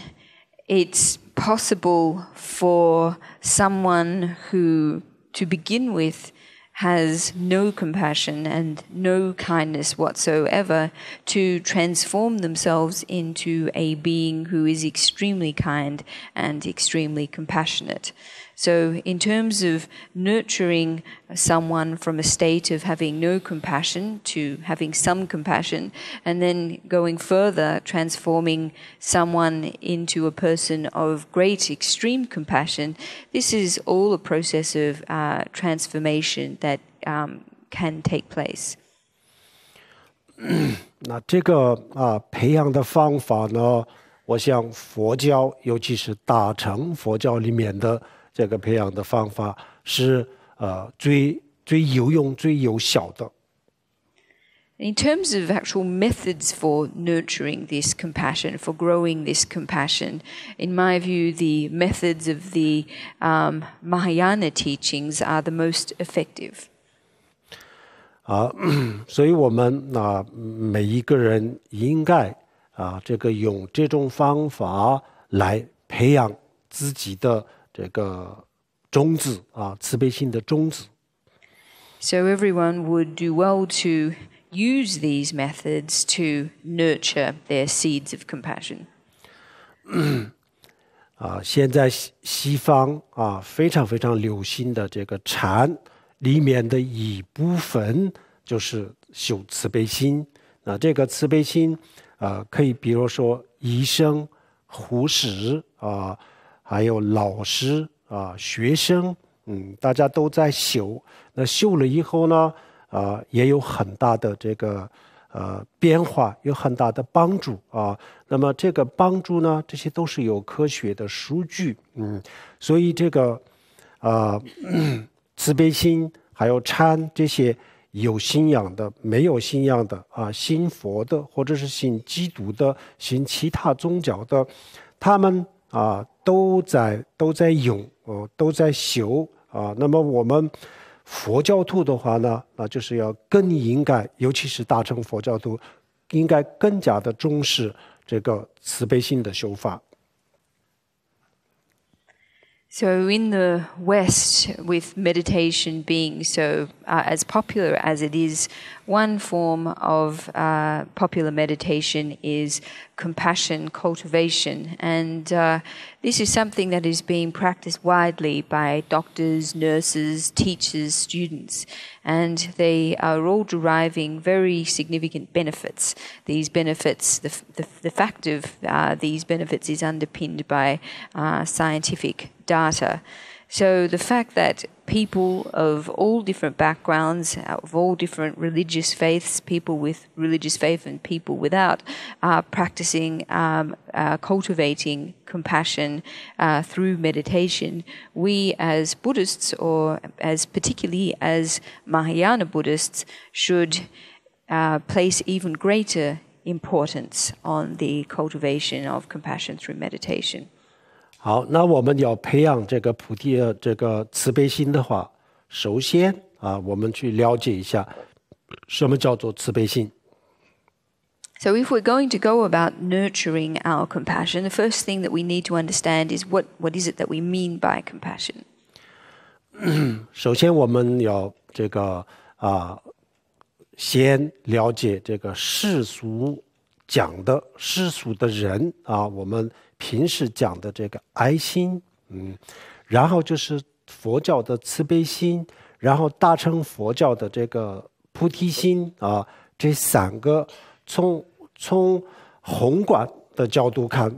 it's possible for someone who, to begin with, has no compassion and no kindness whatsoever to transform themselves into a being who is extremely kind and extremely compassionate. So in terms of nurturing someone from a state of having no compassion to having some compassion, and then going further, transforming someone into a person of great extreme compassion, this is all a process of transformation that can take place. 那这个培养的方法呢，我想佛教，尤其是大乘佛教里面的这个培养的方法是最有用、最有效的。In terms of actual methods for nurturing this compassion, for growing this compassion, in my view, the methods of the Mahayana teachings are the most effective. 所以我们每一个人应该这个用这种方法来培养自己的这个种子慈悲心的种子。So everyone would do well to use these methods to nurture their seeds of compassion. 现在西方非常非常流行的这个禅里面的一部分就是修慈悲心。那这个慈悲心可以比如说医生、护士还有老师学生，大家都在修。那修了以后呢，也有很大的这个变化，有很大的帮助那么这个帮助呢，这些都是有科学的数据，所以这个慈悲心还有禅这些有信仰的、没有信仰的信佛的，或者是信基督的、信其他宗教的，他们都在用都在修那么我们佛教徒的话呢，那就是要更应该，尤其是大乘佛教徒，应该更加的重视这个慈悲心的修法。So in the West, with meditation being so as popular as it is, one form of popular meditation is compassion cultivation. And this is something that is being practiced widely by doctors, nurses, teachers, students. And they are all deriving very significant benefits. These benefits, the fact of these benefits is underpinned by scientific data. So the fact that people of all different backgrounds, of all different religious faiths, people with religious faith and people without, are practicing, cultivating compassion through meditation, we as Buddhists, or as particularly as Mahayana Buddhists, should place even greater importance on the cultivation of compassion through meditation. 好，那我们要培养这个菩提这个慈悲心的话，首先我们去了解一下什么叫做慈悲心。So if we're going to go about nurturing our compassion, the first thing that we need to understand is what is it that we mean by compassion? 首先我们要这个先了解这个世俗讲的世俗的人我们平时讲的这个爱心，然后就是佛教的慈悲心，然后大乘佛教的这个菩提心这三个从宏观的角度看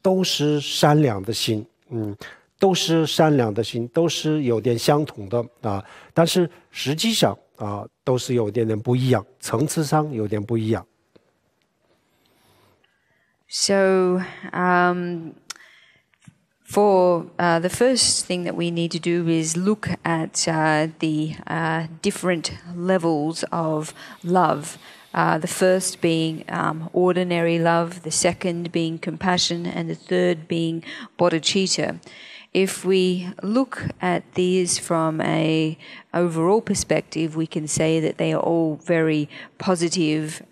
都是善良的心，都是善良的心，都是有点相同的但是实际上都是有点不一样，层次上有点不一样。So, for the first thing that we need to do is look at the different levels of love. The first being ordinary love, the second being compassion, and the third being bodhicitta. if we look at these from an overall perspective, we can say that they are all very positive,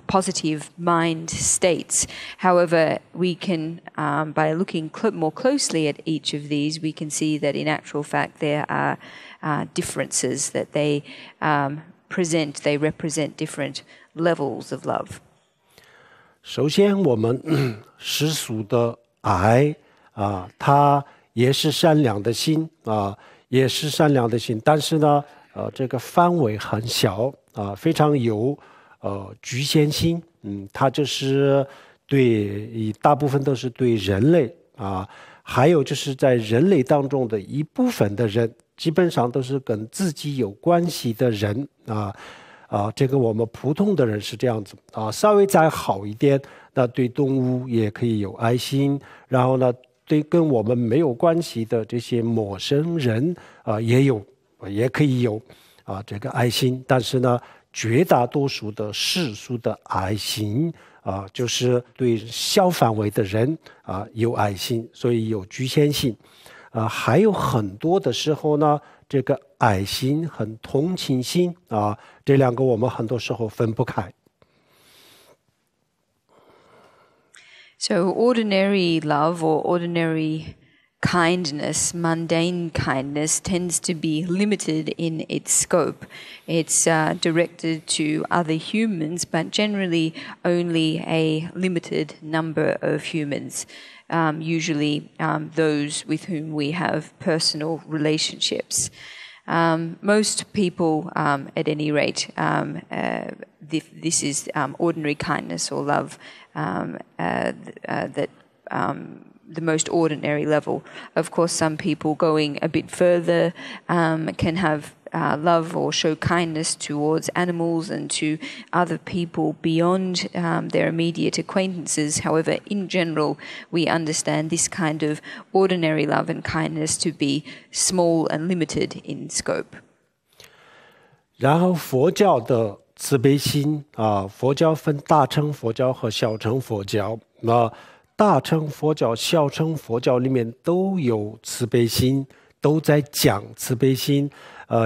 positive mind states. However, we can, by looking more closely at each of these, we can see that in actual fact there are differences that they represent different levels of love. 首先，我们世俗的爱它也是善良的心也是善良的心，但是呢，这个范围很小非常有局限性。它就是大部分都是对人类还有就是在人类当中的一部分的人，基本上都是跟自己有关系的人这个我们普通的人是这样子稍微再好一点，那对动物也可以有爱心，然后呢，对跟我们没有关系的这些陌生人也可以有这个爱心，但是呢，绝大多数的世俗的爱心就是对小范围的人有爱心，所以有局限性还有很多的时候呢，这个爱心和同情心这两个我们很多时候分不开。So ordinary love or ordinary kindness, mundane kindness, tends to be limited in its scope. It's directed to other humans, but generally only a limited number of humans, usually those with whom we have personal relationships. Most people, at any rate, this is ordinary kindness or love that the most ordinary level. Of course, some people going a bit further can have love or show kindness towards animals and to other people beyond their immediate acquaintances. However, in general, we understand this kind of ordinary love and kindness to be small and limited in scope. 然后佛教的慈悲心佛教分大乘佛教和小乘佛教大乘佛教、小乘佛教里面都有慈悲心，都在讲慈悲心，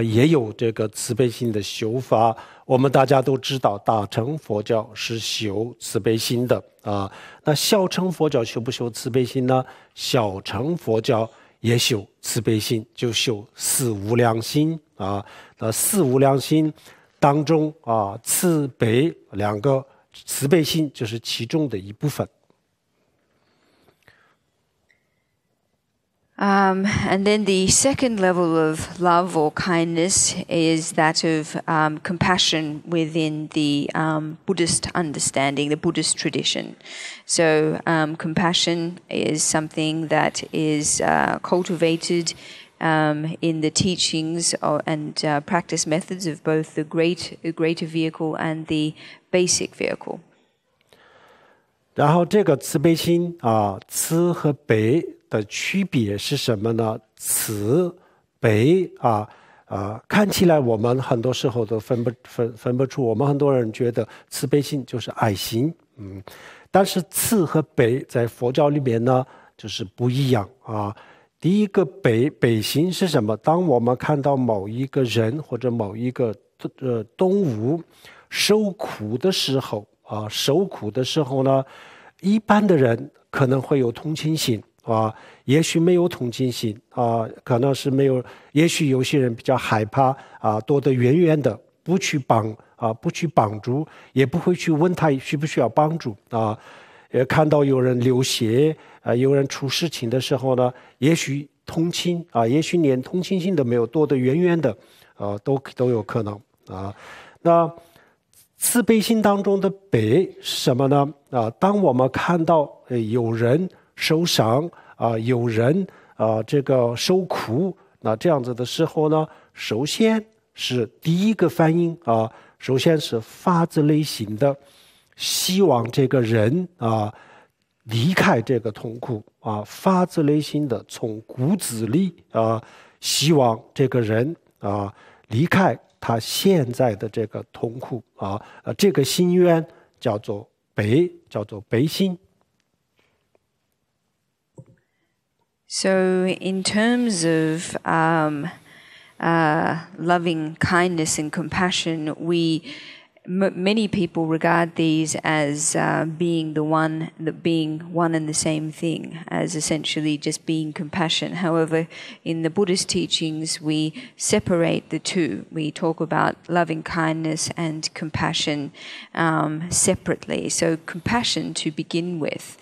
也有这个慈悲心的修法。我们大家都知道，大乘佛教是修慈悲心的那小乘佛教修不修慈悲心呢？小乘佛教也修慈悲心，就修四无量心那四无量心当中慈悲两个慈悲心就是其中的一部分。And then the second level of love or kindness is that of compassion within the Buddhist understanding, the Buddhist tradition. So compassion is something that is cultivated in the teachings and practice methods of both the greater vehicle and the basic vehicle. 然后这个慈悲心慈和悲的区别是什么呢？慈悲看起来我们很多时候都分不出，我们很多人觉得慈悲心就是爱心但是慈和悲在佛教里面呢就是不一样第一个悲心是什么？当我们看到某一个人或者某一个动物受苦的时候呢，一般的人可能会有同情心也许没有同情心可能是没有，也许有些人比较害怕躲得远远的，不去帮助，也不会去问他需不需要帮助看到有人流血有人出事情的时候呢，也许同情也许连同情心都没有，躲得远远的都有可能那慈悲心当中的悲是什么呢当我们看到有人受伤有人这个受苦那这样子的时候呢，首先是第一个反应首先是发自内心的希望这个人离开这个痛苦发自内心的从骨子里希望这个人离开他现在的这个痛苦这个心愿叫做悲心。So, in terms of loving kindness and compassion, many people regard these as being one and the same thing, as essentially just being compassion. However, in the Buddhist teachings, we separate the two. We talk about loving kindness and compassion separately. So, compassion to begin with,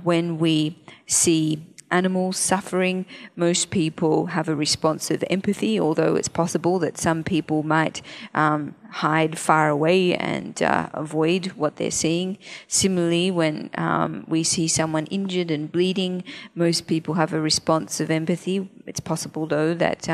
when we see animals suffering, most people have a response of empathy, although it's possible that some people might hide far away and avoid what they're seeing. Similarly, when we see someone injured and bleeding, most people have a response of empathy. It's possible, though, that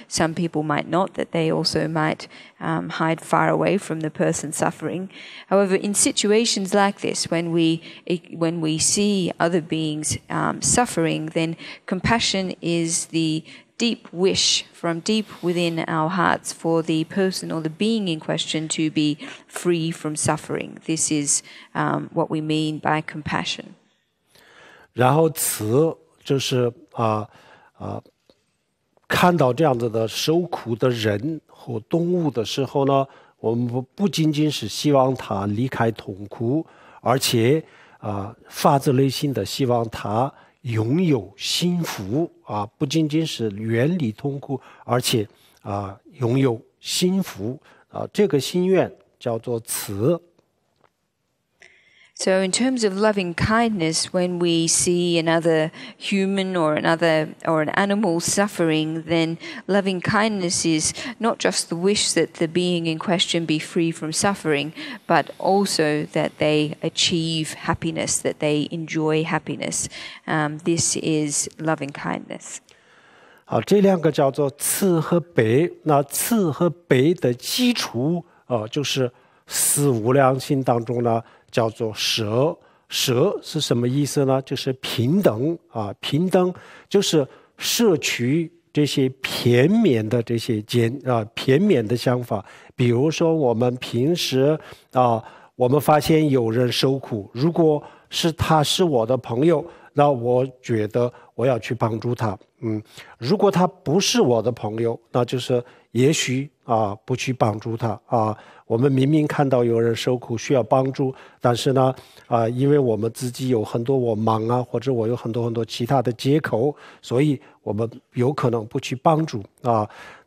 some people might not, that they also might hide far away from the person suffering. However, in situations like this, when we see other beings suffering, then compassion is the deep wish from deep within our hearts for the person or the being in question to be free from suffering. This is what we mean by compassion. 然后慈就是看到这样子的受苦的人和动物的时候呢，我们不仅仅是希望他离开痛苦，而且发自内心的希望他拥有幸福不仅仅是远离痛苦，而且拥有幸福这个心愿叫做慈。So in terms of loving kindness, when we see another human or an animal suffering, then loving kindness is not just the wish that the being in question be free from suffering, but also that they achieve happiness, that they enjoy happiness. This is loving kindness. 这两个叫做慈和悲。那慈和悲的基础就是四无量心当中呢叫做舍。舍是什么意思呢？就是平等平等就是摄取这些片面的片面的想法。比如说我们平时我们发现有人受苦，如果他是我的朋友，那我觉得我要去帮助他。如果他不是我的朋友，那就是也许不去帮助他我们明明看到有人受苦需要帮助，但是呢因为我们自己有很多我忙或者我有很多其他的借口，所以我们有可能不去帮助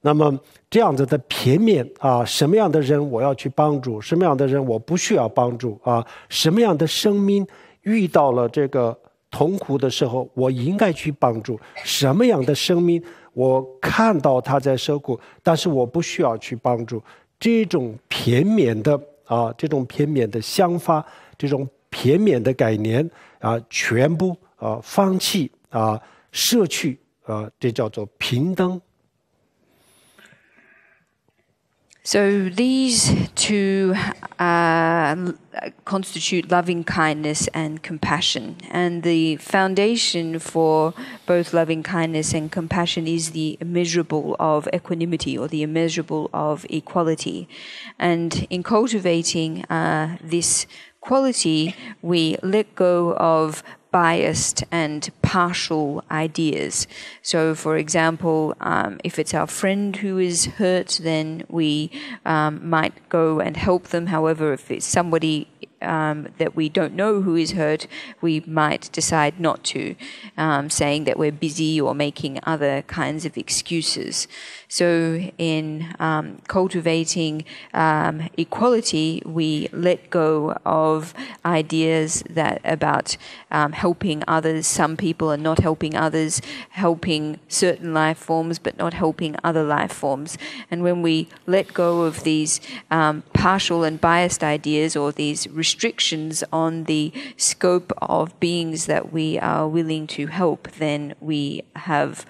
那么这样子的片面什么样的人我要去帮助，什么样的人我不需要帮助什么样的生命遇到了这个痛苦的时候我应该去帮助，什么样的生命我看到他在受苦，但是我不需要去帮助。这种片面的想法，这种片面的概念全部放弃摄取这叫做平等。So these two constitute loving kindness and compassion. And the foundation for both loving kindness and compassion is the immeasurable of equanimity, or the immeasurable of equality. And in cultivating this quality, we let go of biased and partial ideas. So, for example, if it's our friend who is hurt, then we might go and help them. However, if it's somebody that we don't know who is hurt, we might decide not to, saying that we're busy or making other kinds of excuses. So in cultivating equality, we let go of ideas about helping others. Some people are not helping others, helping certain life forms but not helping other life forms. And when we let go of these partial and biased ideas, or these restrictions on the scope of beings that we are willing to help, then we have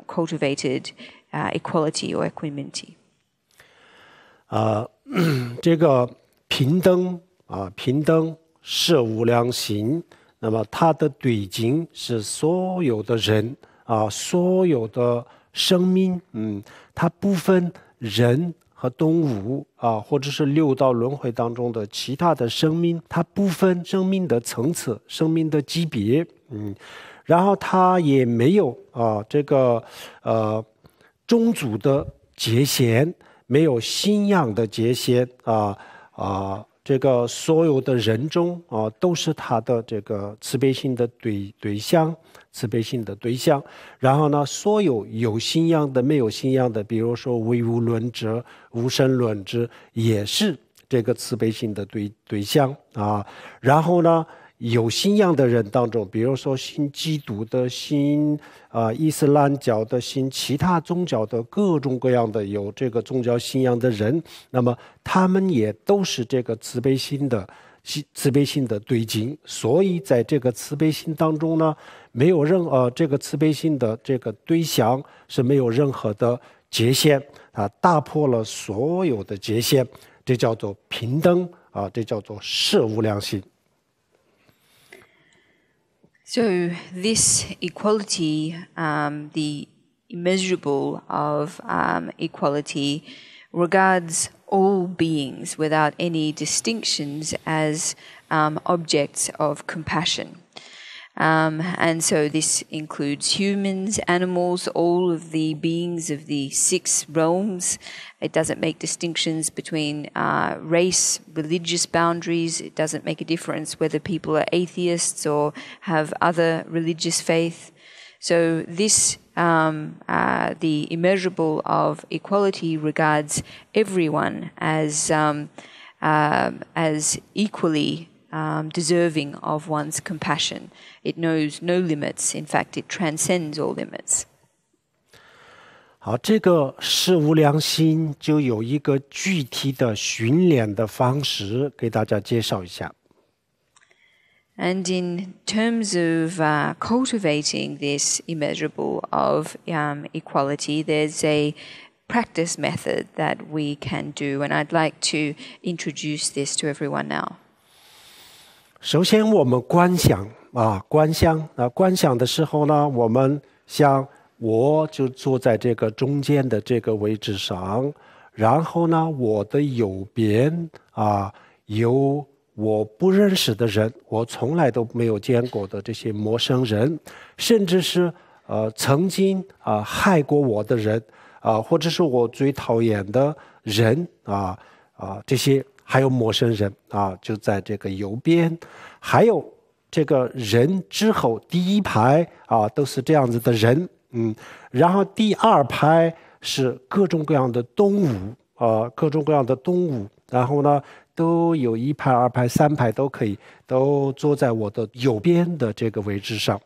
cultivated equality or equanimity. 这个平等是无量心，那么它的对境是所有的人所有的生命它不分人和动物或者是六道轮回当中的其他的生命，它不分生命的层次、生命的级别然后他也没有宗族的界限，没有信仰的界限这个所有的人中都是他的这个慈悲心的对象，慈悲心的对象。然后呢，所有有信仰的、没有信仰的，比如说唯物论者、无神论者，也是这个慈悲心的对象然后呢，有信仰的人当中，比如说信基督的、信伊斯兰教的、信其他宗教的，各种各样的有这个宗教信仰的人，那么他们也都是这个慈悲心的对境。所以在这个慈悲心当中呢，没有这个慈悲心的这个对象是没有任何的界限，打破了所有的界限，这叫做平等这叫做摄无量心。So this equality, the immeasurable of equality, regards all beings without any distinctions as objects of compassion. And so this includes humans, animals, all of the beings of the 6 realms. It doesn't make distinctions between race, religious boundaries. It doesn't make a difference whether people are atheists or have other religious faith. So this, the immeasurable of equality regards everyone as equally deserving of one's compassion. It knows no limits. In fact, it transcends all limits. 好，这个摄无量心就有一个具体的训练的方式，给大家介绍一下。And in terms of cultivating this immeasurable of equality, there's a practice method that we can do, and I'd like to introduce this to everyone now. 首先，我们观想观想的时候呢，我们像我就坐在这个中间的这个位置上，然后呢，我的右边有我不认识的人，我从来都没有见过的这些陌生人，甚至是曾经害过我的人或者是我最讨厌的人这些。还有陌生人就在这个右边，还有这个人之后第一排都是这样子的人，然后第二排是各种各样的动物各种各样的动物，然后呢都有1排、2排、3排都可以，都坐在我的右边的这个位置上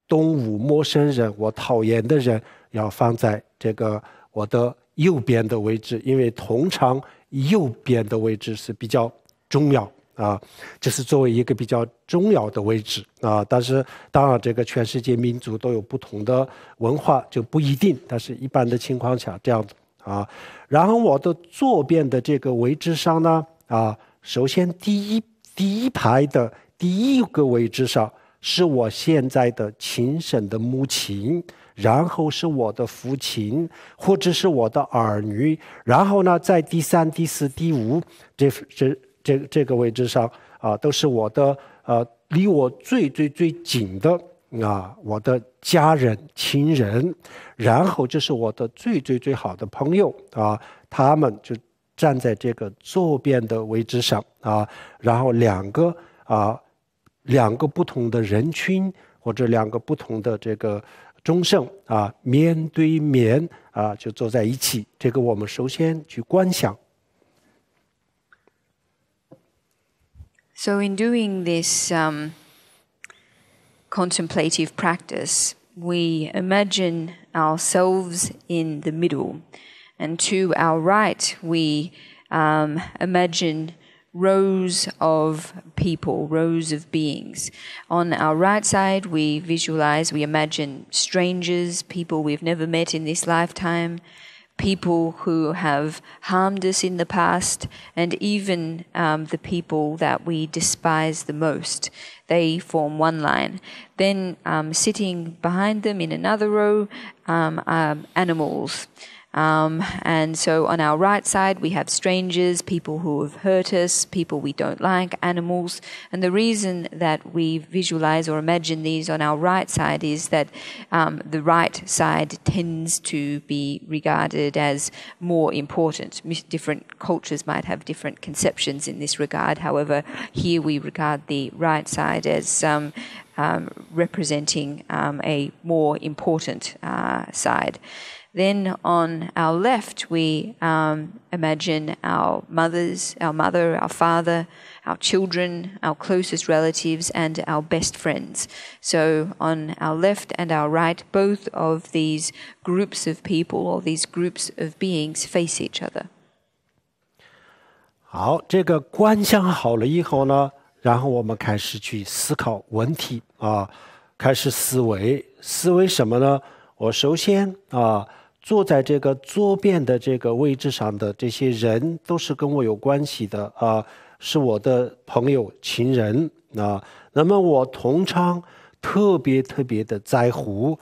动物、陌生人、我讨厌的人要放在这个我的右边的位置，因为通常右边的位置是比较重要这是作为一个比较重要的位置但是当然这个全世界民族都有不同的文化，就不一定，但是一般的情况下这样子然后我的左边的这个位置上呢首先第一排的第1个位置上是我现在的亲生的母亲，然后是我的父亲或者是我的儿女，然后呢在第3、第4、第5这个位置上都是我的离我最近的我的家人亲人，然后就是我的最好的朋友他们就站在这个左边的位置上然后两个不同的人群或者2个不同的这个众生面对面就坐在一起，这个我们首先去观想。So in doing this contemplative practice, we imagine ourselves in the middle, and to our right we imagine rows of people, rows of beings. On our right side, we imagine strangers, people we've never met in this lifetime, people who have harmed us in the past, and even the people that we despise the most. They form one line. Then sitting behind them in another row are animals. And so on our right side, we have strangers, people who have hurt us, people we don't like, animals. And the reason that we visualize or imagine these on our right side is that the right side tends to be regarded as more important. Different cultures might have different conceptions in this regard. However, here we regard the right side as representing a more important side. Then on our left, we imagine our mother, our father, our children, our closest relatives, and our best friends. So on our left and our right, both of these groups of people or these groups of beings face each other. 好，这个观想好了以后呢，然后我们开始去思考问题啊，开始思维什么呢？我首先坐在这个左边的这个位置上的这些人都是跟我有关系的是我的朋友、亲人那么我通常特别的在乎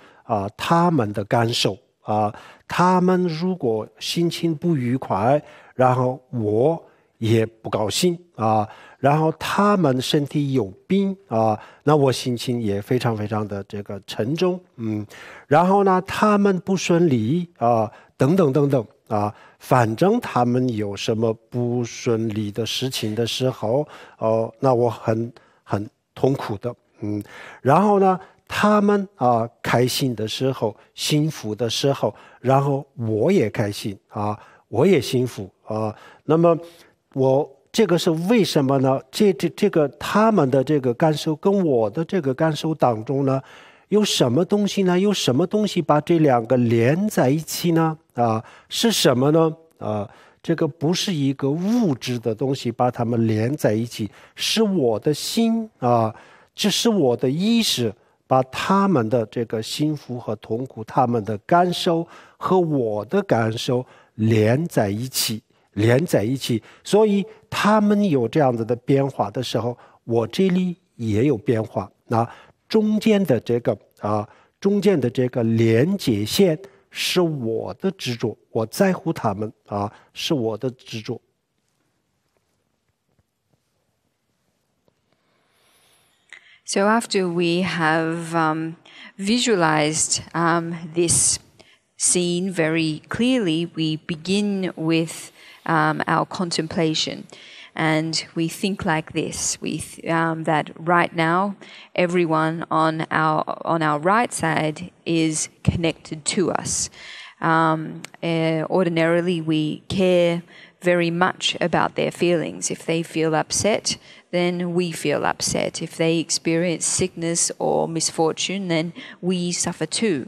他们的感受他们如果心情不愉快，然后我也不高兴然后他们身体有病那我心情也非常的这个沉重然后呢他们不顺利等等反正他们有什么不顺利的事情的时候那我很痛苦的然后呢他们开心的时候幸福的时候然后我也开心我也幸福那么这个是为什么呢？这个他们的这个感受跟我的这个感受当中呢，有什么东西呢？有什么东西把这两个连在一起呢？是什么呢？这个不是一个物质的东西把它们连在一起，是我的心这是我的意识把他们的这个幸福和痛苦，他们的感受和我的感受连在一起。所以他们有这样子的变化的时候，我这里也有变化中间的这个连接线是我的执着，我在乎他们是我的执着。So after we have visualized this scene very clearly, we begin with our contemplation, and we think like this: that right now, everyone on our right side is connected to us. Ordinarily, we care very much about their feelings. If they feel upset, then we feel upset. If they experience sickness or misfortune, then we suffer too.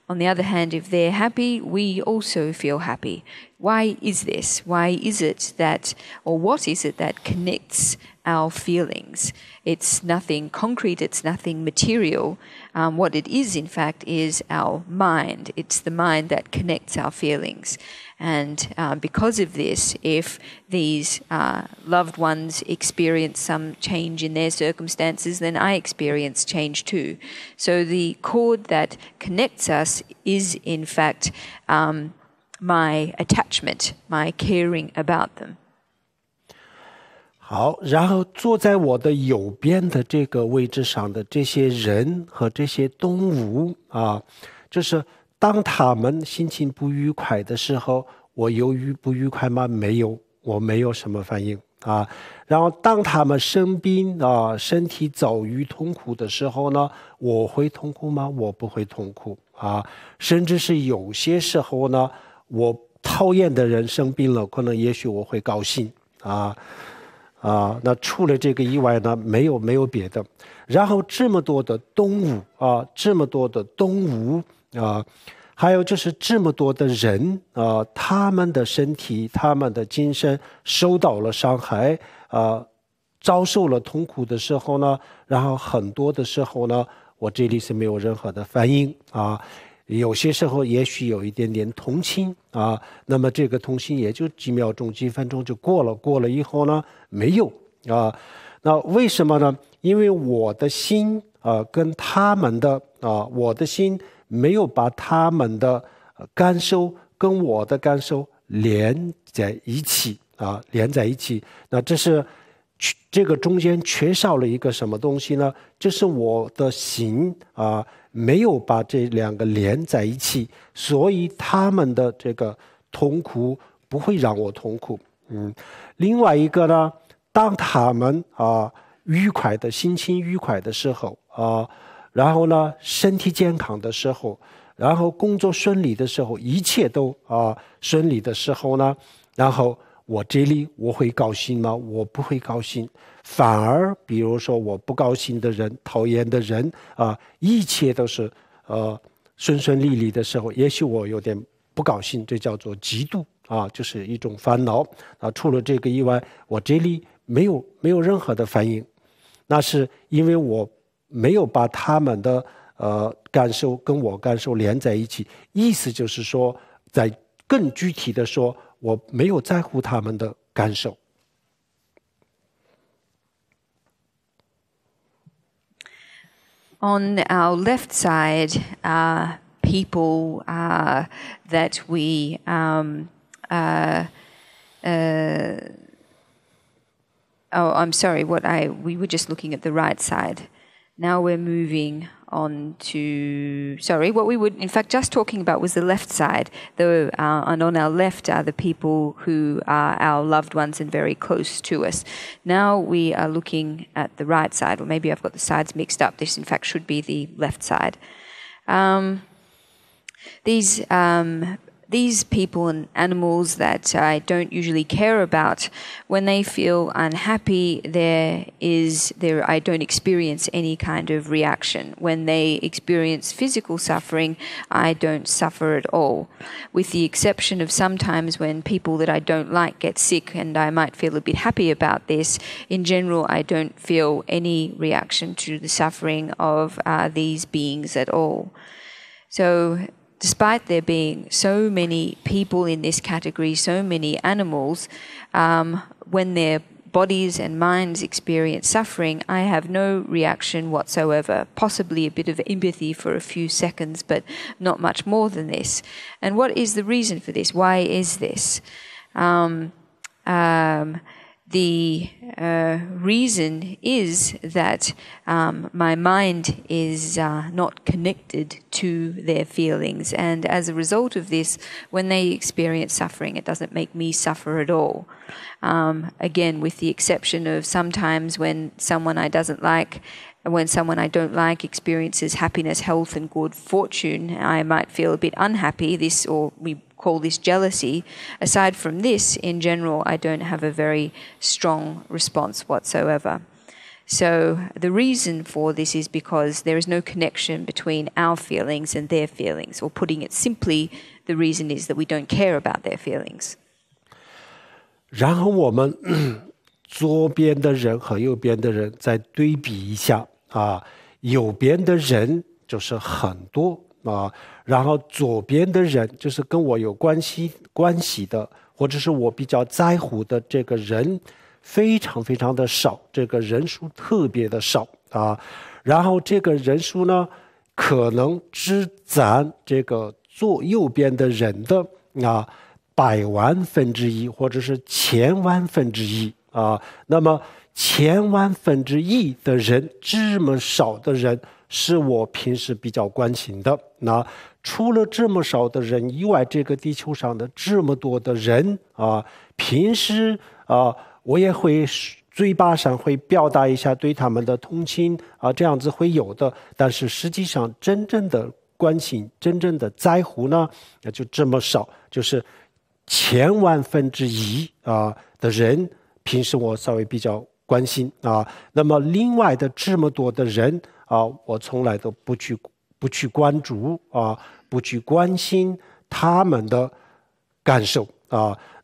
On the other hand, if they're happy, we also feel happy. Why is this? Why is it that, or what is it that connects our feelings? It's nothing concrete, it's nothing material. What it is, in fact, is our mind. It's the mind that connects our feelings. And because of this, if these loved ones experience some change in their circumstances, then I experience change too. So the cord that connects us is, in fact, my attachment, my caring about them. 好，然后坐在我的右边的这个位置上的这些人和这些动物就是当他们心情不愉快的时候，我有不愉快吗？没有，我没有什么反应然后当他们生病身体遭遇痛苦的时候呢，我会痛苦吗？我不会痛苦甚至是有些时候呢，我讨厌的人生病了，可能也许我会高兴那除了这个以外呢，没有别的。然后这么多的动物还有就是这么多的人他们的身体、他们的精神受到了伤害遭受了痛苦的时候呢，然后很多的时候呢，我这里是没有任何的反应有些时候也许有一点点同情那么这个同情也就几秒钟、几分钟就过了以后呢，没有那为什么呢？因为我的心跟他们的我的心没有把他们的感受跟我的感受连在一起啊，连在一起。那这个中间缺少了一个什么东西呢？就是我的心啊，没有把这两个连在一起，所以他们的这个痛苦不会让我痛苦。另外一个呢，当他们心情愉快的时候然后呢身体健康的时候，然后工作顺利的时候，一切都顺利的时候呢，然后我这里我会高兴吗？我不会高兴，反而比如说我不高兴的人、讨厌的人一切都是顺顺利利的时候，也许我有点不高兴，这叫做嫉妒就是一种烦恼除了这个以外，我这里没有任何的反应，那是因为我没有把他们的感受跟我感受连在一起。意思就是说，在更具体的说，我没有在乎他们的感受。On our left side are people that we oh, I'm sorry. We were just looking at the right side. Now we're moving on to. Sorry, what we were in fact just talking about was the left side. And on our left are the people who are our loved ones and very close to us. Now we are looking at the right side, or maybe I've got the sides mixed up. This, in fact, should be the left side. These people and animals that I don't usually care about, when they feel unhappy, I don't experience any kind of reaction. When they experience physical suffering, I don't suffer at all, with the exception of sometimes when people that I don't like get sick, and I might feel a bit happy about this. In general, I don't feel any reaction to the suffering of these beings at all. So, despite there being so many people in this category, so many animals, when their bodies and minds experience suffering, I have no reaction whatsoever, possibly a bit of empathy for a few seconds, but not much more than this. And what is the reason for this? Why is this? The reason is that my mind is not connected to their feelings, and as a result of this, when they experience suffering, it doesn't make me suffer at all. Again, with the exception of sometimes when someone I don't like experiences happiness, health, and good fortune, I might feel a bit unhappy. We call this jealousy. Aside from this, in general, I don't have a very strong response whatsoever. So the reason for this is because there is no connection between our feelings and their feelings, or putting it simply, the reason is that we don't care about their feelings. 然后我们左边的人和右边的人再对比一下右边的人就是很多然后左边的人就是跟我有关系的，或者是我比较在乎的这个人非常非常的少，这个人数特别的少然后这个人数呢，可能只占这个右边的人的100万分之一，或者是1000万分之一那么1000万分之一的人，这么少的人是我平时比较关心的。那除了这么少的人以外，这个地球上的这么多的人平时我也会嘴巴上会表达一下对他们的同情这样子会有的，但是实际上真正的关心、真正的在乎呢，就这么少，就是1000万分之一的人，平时我稍微比较关心那么另外的这么多的人我从来都不去关注不去关心他们的感受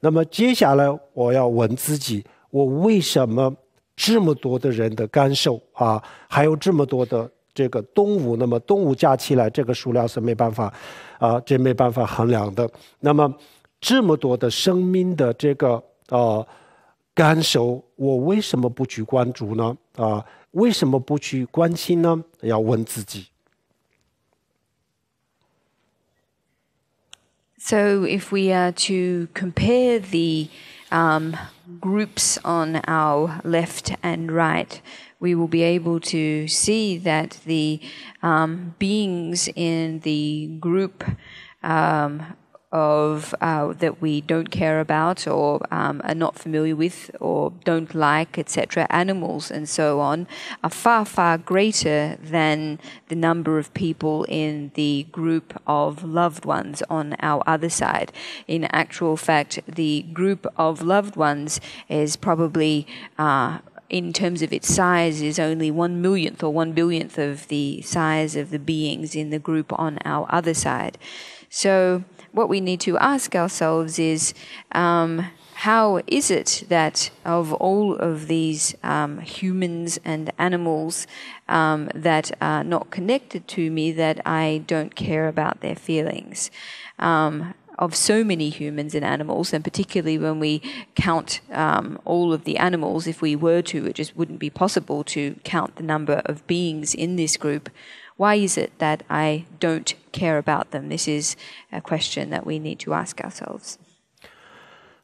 那么接下来我要问自己，我为什么这么多的人的感受还有这么多的这个动物，那么动物加起来这个数量是没办法衡量的。那么这么多的生命的这个感受，我为什么不去关注呢为什么不去关心呢？要问自己。So if we are to compare the groups on our left and right, we will be able to see that the beings in the group that we don't care about or are not familiar with or don't like, etc., animals and so on, are far, far greater than the number of people in the group of loved ones on our other side. In actual fact, the group of loved ones is probably in terms of its size, is only 1/1,000,000th or 1/1,000,000,000th of the size of the beings in the group on our other side. So what we need to ask ourselves is, how is it that of all of these humans and animals that are not connected to me, that I don't care about their feelings? Of so many humans and animals, and particularly when we count all of the animals, if we were to, it just wouldn't be possible to count the number of beings in this group. Why is it that I don't care about them? This is a question that we need to ask ourselves.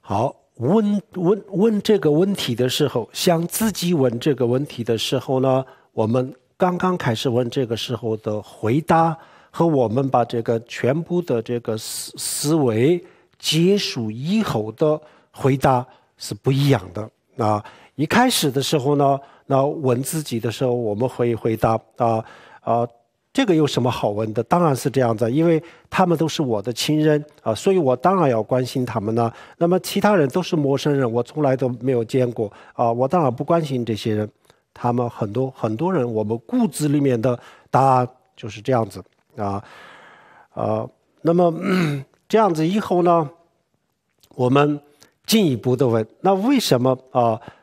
好，问这个问题的时候，向自己问这个问题的时候呢，我们刚刚开始问这个时候的回答，和我们把这个全部的这个思维结束以后的回答是不一样的。一开始的时候呢，那问自己的时候，我们会回答这个有什么好问的？当然是这样子，因为他们都是我的亲人所以我当然要关心他们呢。那么其他人都是陌生人，我从来都没有见过我当然不关心这些人。他们很多人，我们骨子里面的答案就是这样子那么这样子以后呢，我们进一步的问，那为什么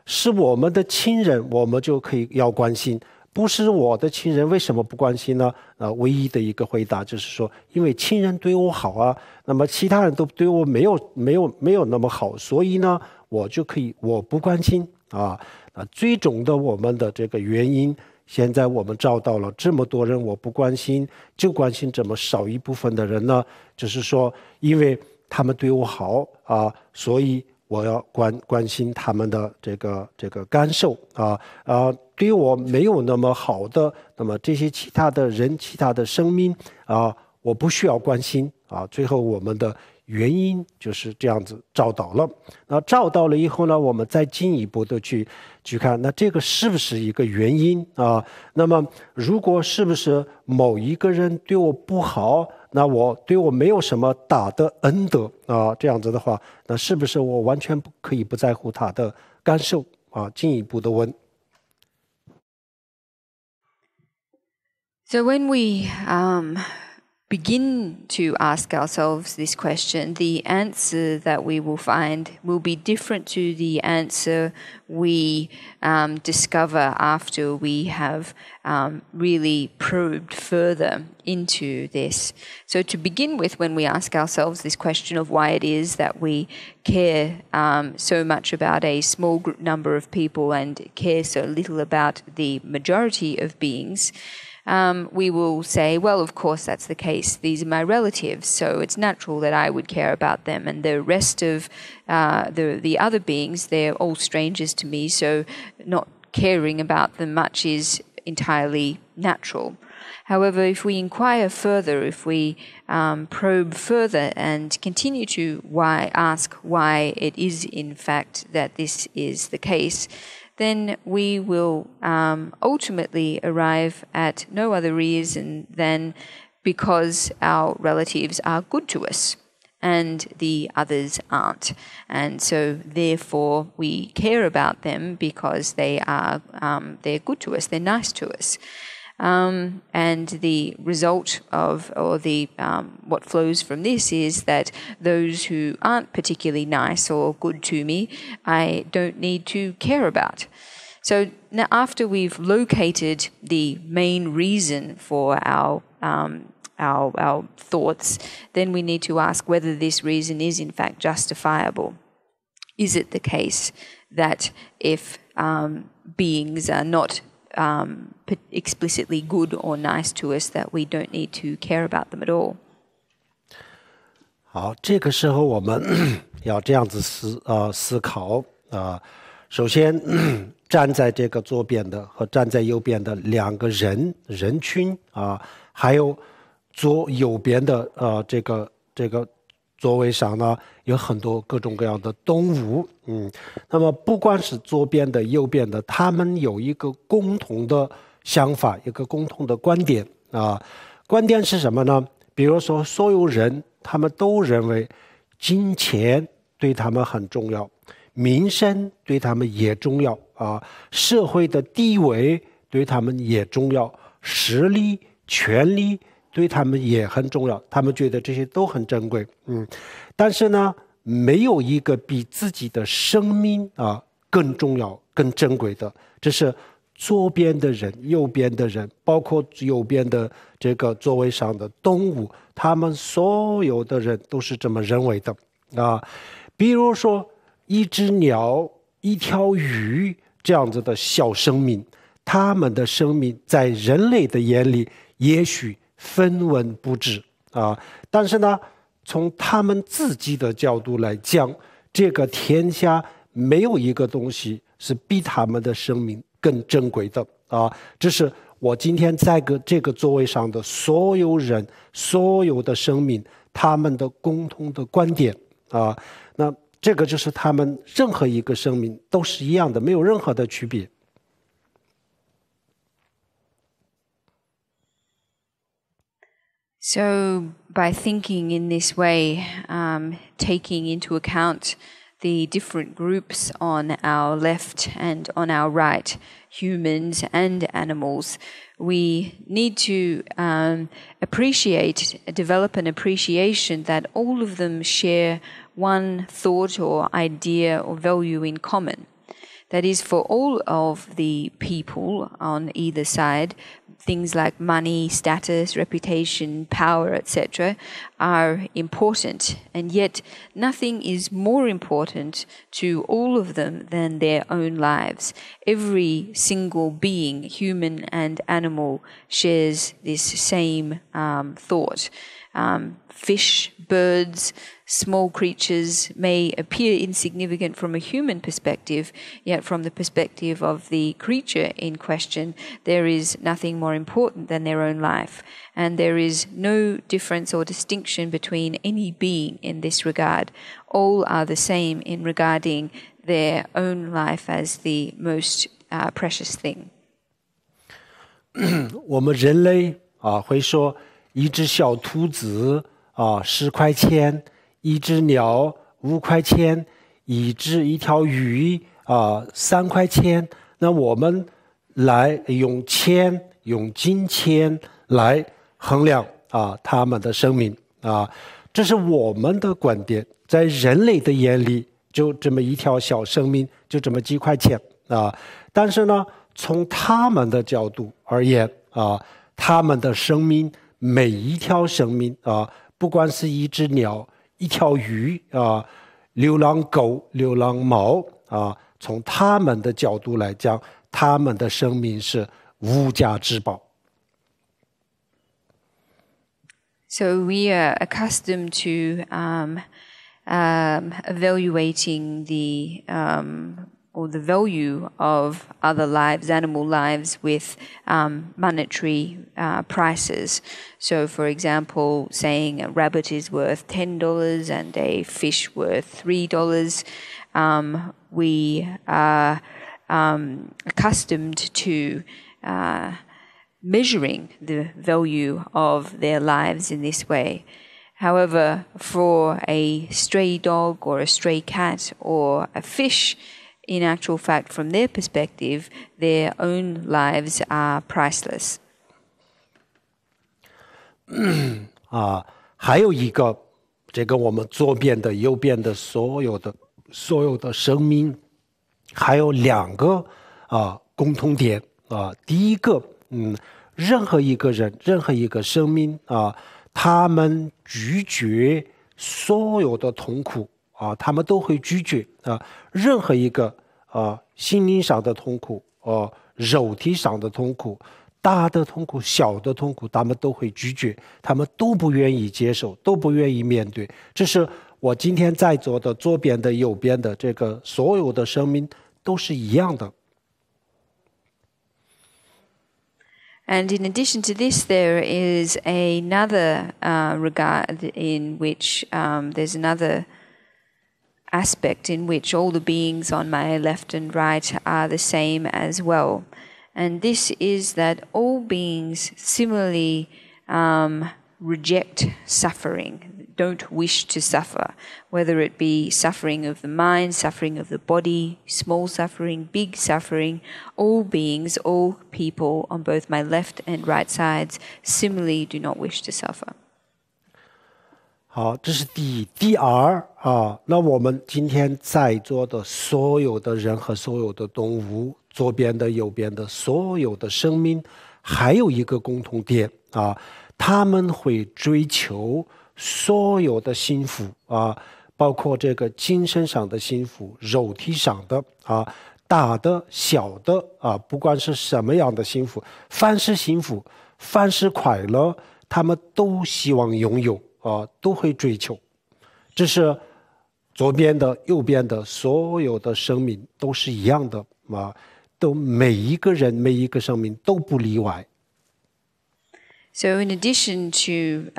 是我们的亲人，我们就可以要关心？不是我的亲人，为什么不关心呢？唯一的一个回答就是说，因为亲人对我好那么其他人都对我没有那么好，所以呢，我就可以我不关心最终的我们的这个原因，现在我们找到了，这么多人我不关心，就关心这么少一部分的人呢，就是说，因为他们对我好所以我要关心他们的这个感受对我没有那么好的，那么这些其他的人、其他的生命我不需要关心最后我们的原因就是这样子找到了。那找到了以后呢，我们再进一步的去看，那这个是不是一个原因那么如果是不是某一个人对我不好，那对我没有什么大的恩德这样子的话，那是不是我完全可以不在乎他的感受进一步的问。So when we begin to ask ourselves this question, the answer that we will find will be different to the answer we discover after we have really probed further into this. So to begin with, when we ask ourselves this question of why it is that we care so much about a small number of people and care so little about the majority of beings, we will say, well, of course that's the case. These are my relatives, so it's natural that I would care about them. And the rest of the other beings, they're all strangers to me, so not caring about them much is entirely natural. However, if we inquire further, if we probe further and continue to ask why it is in fact that this is the case, then we will ultimately arrive at no other reason than because our relatives are good to us and the others aren't. And so therefore we care about them because they're good to us, they're nice to us. And the result of, or the what flows from this is that those who aren't particularly nice or good to me, I don't need to care about. So now after we've located the main reason for our thoughts, then we need to ask whether this reason is in fact justifiable. Is it the case that if beings are not explicitly good or nice to us, that we don't need to care about them at all? 好，这个时候我们要这样子思考首先站在这个左边的和站在右边的两个人群还有右边的这个座位上呢有很多各种各样的动物，那么不管是左边的右边的，他们有一个共同的想法，一个共同的观点观点是什么呢？比如说所有人他们都认为金钱对他们很重要，民生对他们也重要社会的地位对他们也重要，实力权力对他们也很重要，他们觉得这些都很珍贵但是呢没有一个比自己的生命更重要更珍贵的，这是左边的人右边的人，包括右边的这个座位上的动物，他们所有的人都是这么认为的比如说一只鸟一条鱼这样子的小生命，他们的生命在人类的眼里也许分文不值但是呢从他们自己的角度来讲，这个天下没有一个东西是比他们的生命更珍贵的这是我今天在这个座位上的所有人所有的生命他们的共同的观点那这个就是他们任何一个生命都是一样的，没有任何的区别。So, by thinking in this way, taking into account the different groups on our left and on our right, humans and animals, we need to develop an appreciation that all of them share one thought or idea or value in common. That is, for all of the people on either side, things like money, status, reputation, power, etc., are important. And yet, nothing is more important to all of them than their own lives. Every single being, human and animal, shares this same thought. Fish, birds, small creatures may appear insignificant from a human perspective, yet from the perspective of the creature in question, there is nothing more important than their own life. And there is no difference or distinction between any being in this regard. All are the same in regarding their own life as the most precious thing. 我们人类会说一只小兔子10块钱，一只鸟5块钱，一条鱼3块钱。那我们来用金钱来衡量他们的生命这是我们的观点，在人类的眼里就这么一条小生命，就这么几块钱但是呢从他们的角度而言他们的生命，每一条生命不管是一只鸟一条鱼流浪狗流浪猫从他们的角度来讲，他们的生命是无价之宝。 So we are accustomed to evaluating the or the value of other lives, animal lives, with monetary prices. So, for example, saying a rabbit is worth $10 and a fish worth $3. We are accustomed to measuring the value of their lives in this way. However, for a stray dog or a stray cat or a fish, in actual fact, from their perspective, their own lives are priceless. 还有一个，这个我们左边的、右边的所有的生命，还有2个共同点第一个，任何一个人、任何一个生命他们拒绝所有的痛苦他们都会拒绝任何一个心灵上的痛苦肉体上的痛苦，大的痛苦、小的痛苦，他们都会拒绝，他们都不愿意接受，都不愿意面对。这是我今天在座的左边的、右边的这个所有的生命都是一样的。And in addition to this, there is another regard in which there's another aspect in which all the beings on my left and right are the same as well. And this is that all beings similarly reject suffering, don't wish to suffer, whether it be suffering of the mind, suffering of the body, small suffering, big suffering. All beings, all people on both my left and right sides similarly do not wish to suffer. 好，这是第一。第二那我们今天在座的所有的人和所有的动物，左边的、右边的所有的生命，还有一个共同点他们会追求所有的幸福包括这个精神上的幸福、肉体上的大的、小的不管是什么样的幸福，凡是幸福，凡是快乐，他们都希望拥有都会追求。这是左边的、右边的所有的生命都是一样的都每一个人、每一个生命都不例外。So in addition to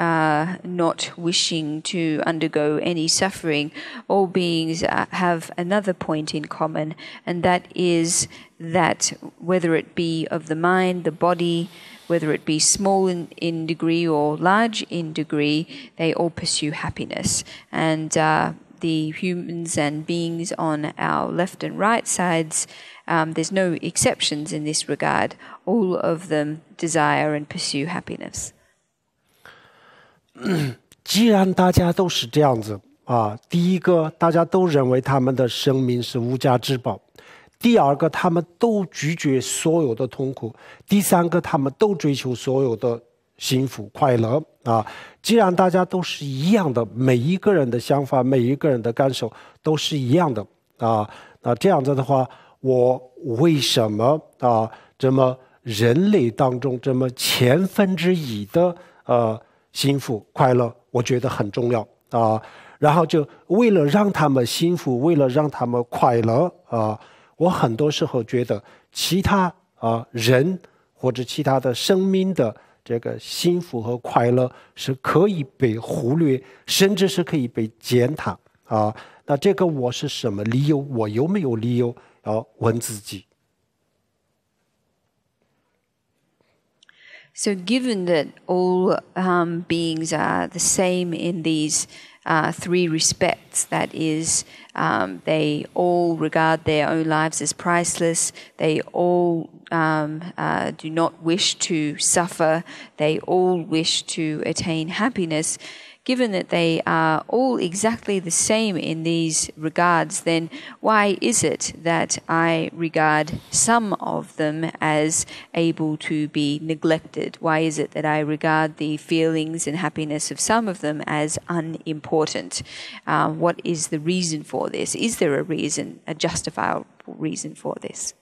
not wishing to undergo any suffering, all beings have another point in common, and that is that whether it be of the mind, the body, whether it be small in degree or large in degree, they all pursue happiness. And the humans and beings on our left and right sides, there's no exceptions in this regard. All of them desire and pursue happiness. 既然大家都是这样子第一个，大家都认为他们的生命是无价之宝；第二个，他们都拒绝所有的痛苦；第三个，他们都追求所有的幸福、快乐既然大家都是一样的，每一个人的想法、每一个人的感受都是一样的那这样子的话，我为什么这么人类当中这么1/1000的幸福快乐，我觉得很重要然后就为了让他们幸福，为了让他们快乐我很多时候觉得其他人或者其他的生命的这个幸福和快乐是可以被忽略，甚至是可以被践踏那这个我是什么理由？我有没有理由要问自己？So given that all beings are the same in these three respects, that is, they all regard their own lives as priceless, they all do not wish to suffer, they all wish to attain happiness. Given that they are all exactly the same in these regards, then why is it that I regard some of them as able to be neglected? Why is it that I regard the feelings and happiness of some of them as unimportant? What is the reason for this? Is there a reason, a justifiable reason for this?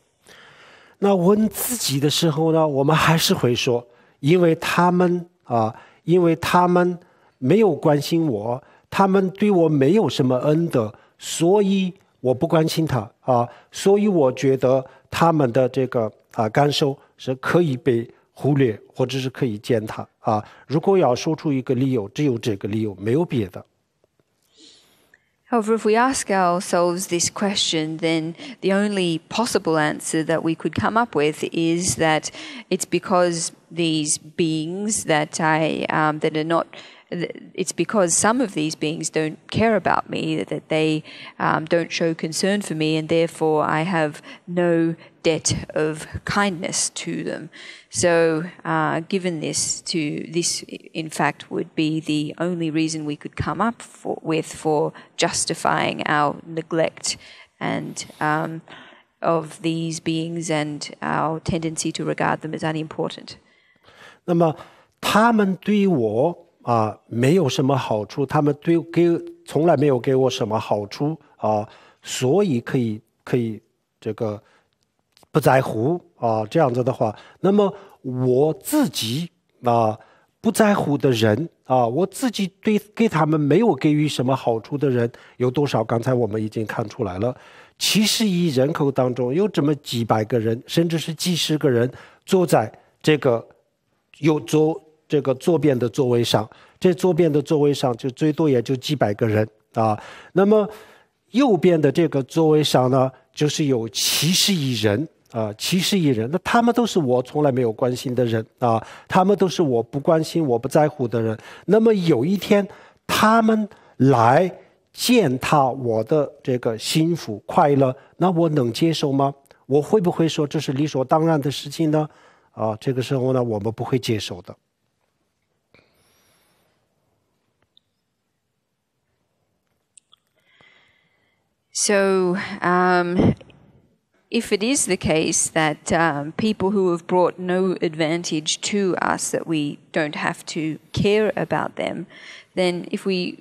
那问自己的时候呢，我们还是会说，因为他们没有关心我，他们对我没有什么恩德，所以我不关心他所以我觉得他们的这个感受是可以被忽略，或者是可以践踏如果要说出一个理由，只有这个理由，没有别的。However, if we ask ourselves this question, then the only possible answer that we could come up with is that it's because these beings that it's because some of these beings don't care about me, that they don't show concern for me, and therefore I have no debt of kindness to them. So given this, in fact, would be the only reason we could come up with for justifying our neglect and of these beings and our tendency to regard them as unimportant. 那么他们对我没有什么好处，他们从来没有给我什么好处所以可以这个不在乎这样子的话，那么我自己不在乎的人我自己给他们没有给予什么好处的人有多少？刚才我们已经看出来了，70亿人口当中有这么几百个人，甚至是几十个人坐在这个左边的座位上，这左边的座位上就最多也就几百个人那么右边的这个座位上呢，就是有70亿人70亿人，那他们都是我从来没有关心的人他们都是我不关心我不在乎的人。那么有一天他们来践踏我的这个幸福快乐，那我能接受吗？我会不会说这是理所当然的事情呢？这个时候呢，我们不会接受的。So, if it is the case that people who have brought no advantage to us, that we don't have to care about them, then if we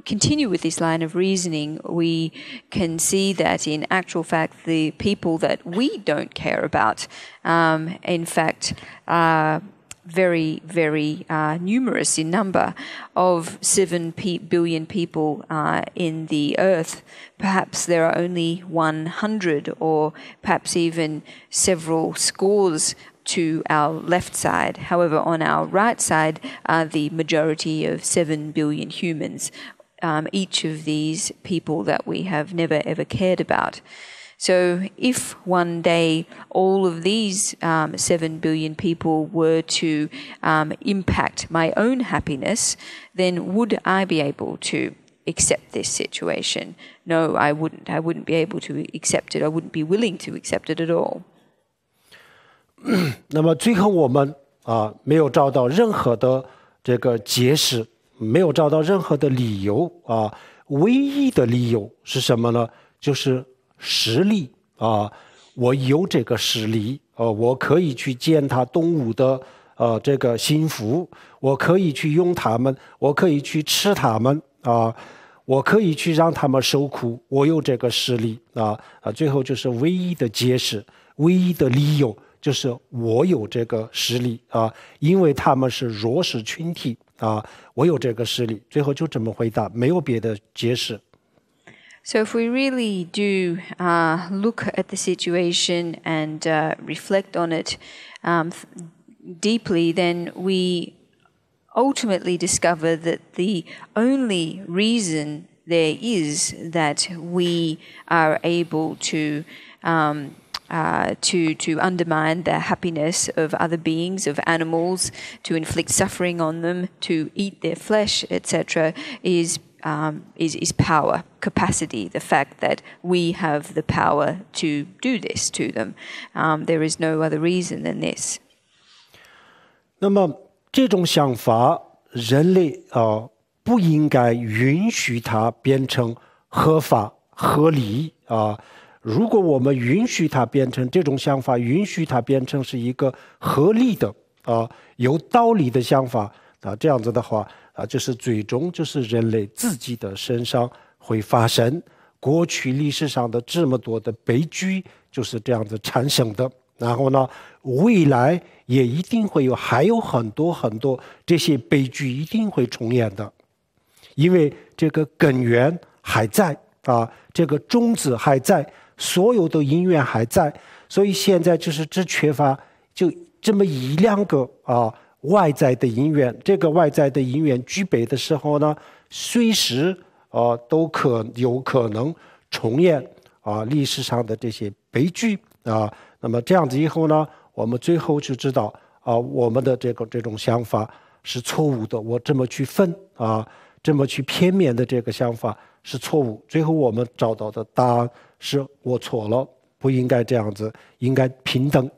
continue with this line of reasoning, we can see that in actual fact the people that we don't care about, in fact, are very, very numerous in number. Of 7 billion people in the earth, perhaps there are only 100 or perhaps even several scores to our left side. However, on our right side are the majority of 7 billion humans, each of these people that we have never ever cared about. So if one day all of these 7 billion people were to impact my own happiness, then would I be able to accept this situation? No, I wouldn't. I wouldn't be able to accept it. I wouldn't be willing to accept it at all. 那么最后我们没有找到任何的这个解释，没有找到任何的理由唯一的理由是什么呢？就是实力我有这个实力我可以去践踏动物的这个幸福，我可以去用它们，我可以去吃它们我可以去让他们受苦，我有这个实力最后就是唯一的解释，唯一的理由就是我有这个实力因为他们是弱势群体我有这个实力，最后就这么回答，没有别的解释。So if we really do look at the situation and reflect on it deeply, then we ultimately discover that the only reason there is that we are able to undermine the happiness of other beings, of animals, to inflict suffering on them, to eat their flesh, etc., is power, capacity, the fact that we have the power to do this to them. There is no other reason than this. 那么这种想法，人类不应该允许它变成合法合理如果我们允许它变成这种想法，允许它变成是一个合理的有道理的想法这样子的话就是最终就是人类自己的身上会发生过去历史上的这么多的悲剧就是这样子产生的。然后呢，未来也一定会有还有很多很多这些悲剧一定会重演的，因为这个根源还在这个种子还在，所有的因缘还在，所以现在就是只缺乏就这么一两个外在的因缘，这个外在的因缘具备的时候呢，随时都有可能重演历史上的这些悲剧那么这样子以后呢，我们最后就知道我们的这种想法是错误的，我这么去分这么去片面的这个想法是错误，最后我们找到的答案是我错了，不应该这样子，应该平等。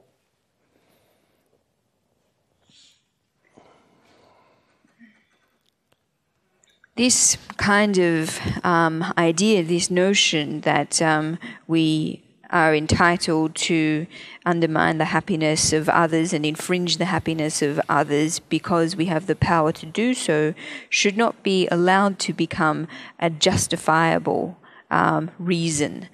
This kind of idea, this notion that we are entitled to undermine the happiness of others and infringe the happiness of others because we have the power to do so, should not be allowed to become a justifiable reason.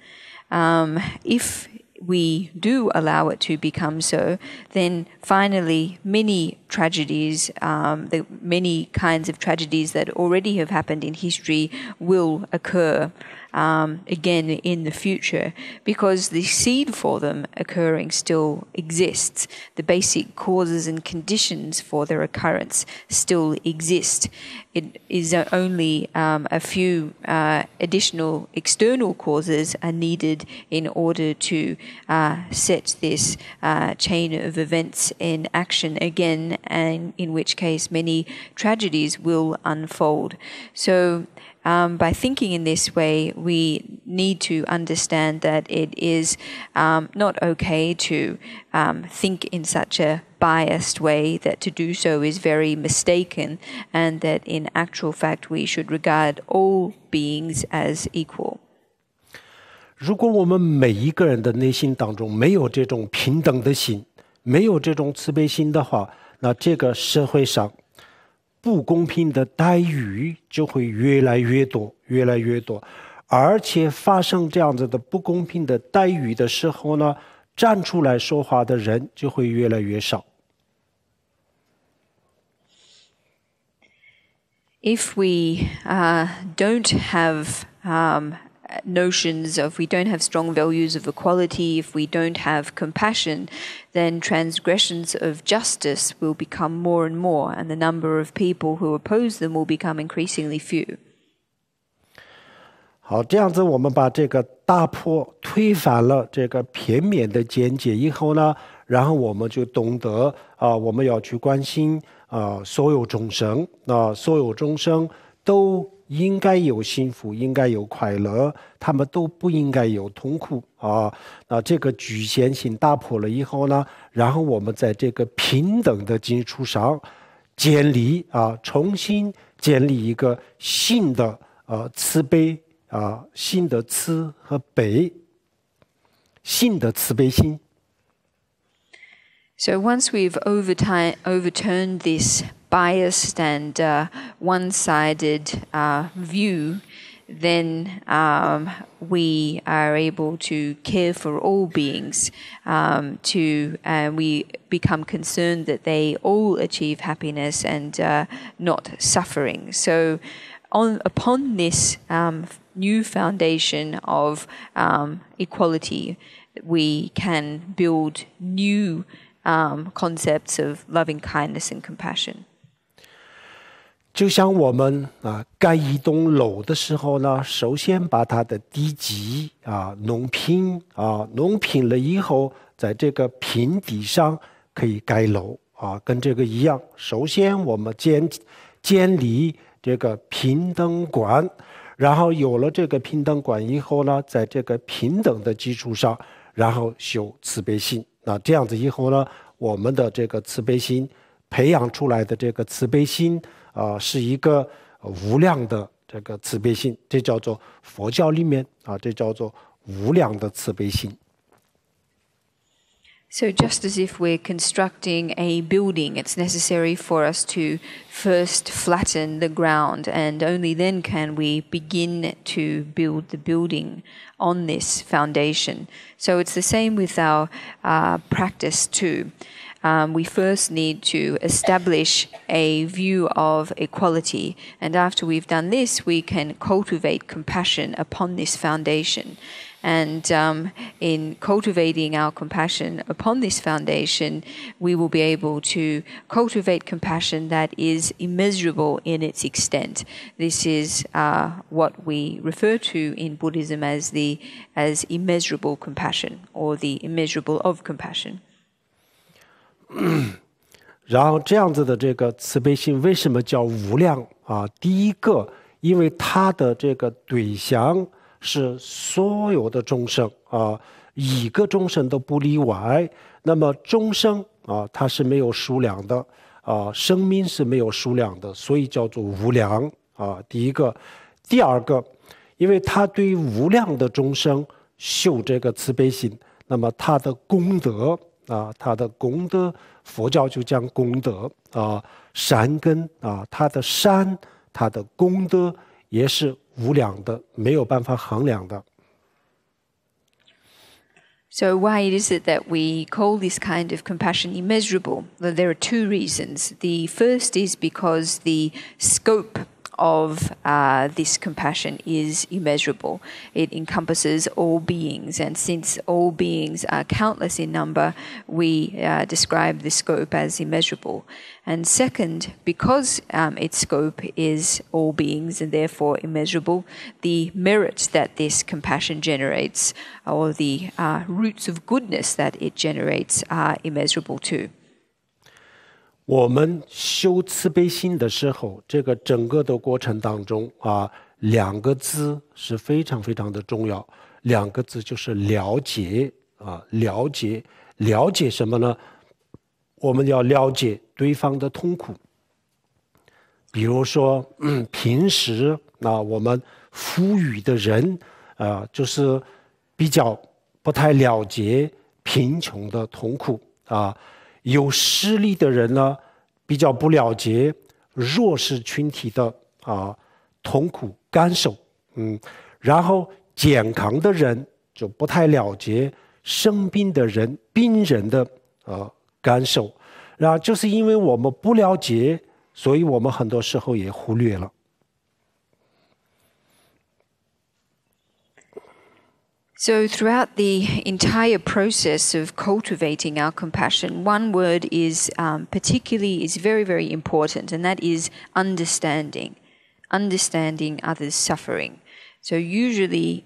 If we do allow it to become so, then finally many tragedies, the many kinds of tragedies that already have happened in history will occur again in the future, because the seed for them occurring still exists. The basic causes and conditions for their occurrence still exist. It is only a few additional external causes are needed in order to set this chain of events in action again, and in which case many tragedies will unfold. So by thinking in this way, we need to understand that it is not okay to think in such a biased way, that to do so is very mistaken, and that in actual fact we should regard all beings as equal. 如果我们每一个人的内心当中没有这种平等的心，没有这种慈悲心的话，那这个社会上不公平的待遇就会越来越多，越来越多。而且发生这样子的不公平的待遇的时候呢，站出来说话的人就会越来越少。If we don't have notions of, we don't have strong values of equality, if we don't have compassion, then transgressions of justice will become more and more, and the number of people who oppose them will become increasingly few. 好，这样子我们把这个打破、推翻了这个片面的见解以后呢，然后我们就懂得我们要去关心所有众生，所有众生都应该有幸福，应该有快乐，他们都不应该有痛苦这个局限性打破了以后呢，然后我们在这个平等的基础上建立重新建立一个新的慈悲新的慈和悲，新的慈悲心。So once we've overturned this biased and one-sided view, then we are able to care for all beings, we become concerned that they all achieve happiness and not suffering. So upon this new foundation of equality, we can build new concepts of loving kindness and compassion. 就像我们盖一栋楼的时候呢，首先把它的地基弄平弄平了以后，在这个平地上可以盖楼跟这个一样。首先我们建立这个平等观，然后有了这个平等观以后呢，在这个平等的基础上，然后修慈悲心。那这样子以后呢，我们的这个慈悲心培养出来的这个慈悲心是一个无量的这个慈悲心，这叫做佛教里面这叫做无量的慈悲心。So just as if we're constructing a building, it's necessary for us to first flatten the ground, and only then can we begin to build the building on this foundation. So it's the same with our practice too. We first need to establish a view of equality, and after we've done this, we can cultivate compassion upon this foundation. And in cultivating our compassion upon this foundation, we will be able to cultivate compassion that is immeasurable in its extent. This is what we refer to in Buddhism as immeasurable compassion, or the immeasurable of compassion. 然后这样子的这个慈悲心为什么叫无量第一个，因为它的这个对象是所有的众生一个众生都不例外。那么众生它是没有数量的生命是没有数量的，所以叫做无量第一个。第二个，因为他对无量的众生修这个慈悲心，那么他的功德他的功德，佛教就讲功德善根他的善，他的功德也是无量的，没有办法衡量的。So why is it that we call this kind of compassion immeasurable? Well, there are two reasons. The first is because the scope of this compassion is immeasurable. It encompasses all beings, and since all beings are countless in number, we describe the scope as immeasurable. And second, because its scope is all beings and therefore immeasurable, the merit that this compassion generates, or the roots of goodness that it generates, are immeasurable too. 我们修慈悲心的时候，这个整个的过程当中两个字是非常非常的重要，两个字就是了解了解什么呢？我们要了解对方的痛苦。比如说，平时我们富裕的人就是比较不太了解贫穷的痛苦有势力的人呢，比较不了解弱势群体的痛苦感受，然后健康的人就不太了解生病的人、病人的感受，然后就是因为我们不了解，所以我们很多时候也忽略了。So throughout the entire process of cultivating our compassion, one word is particularly is very, very important, and that is understanding others' suffering. So usually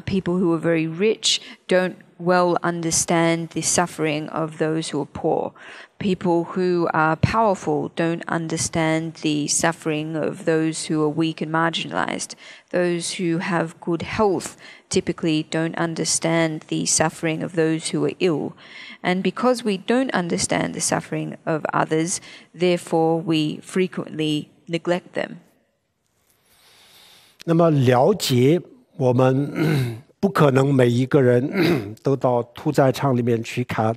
people who are very rich don't well understand the suffering of those who are poor. People who are powerful don't understand the suffering of those who are weak and marginalized. Those who have good health typically don't understand the suffering of those who are ill. And because we don't understand the suffering of others, therefore we frequently neglect them. 那么了解我们不可能每一个人都到屠宰场里面去看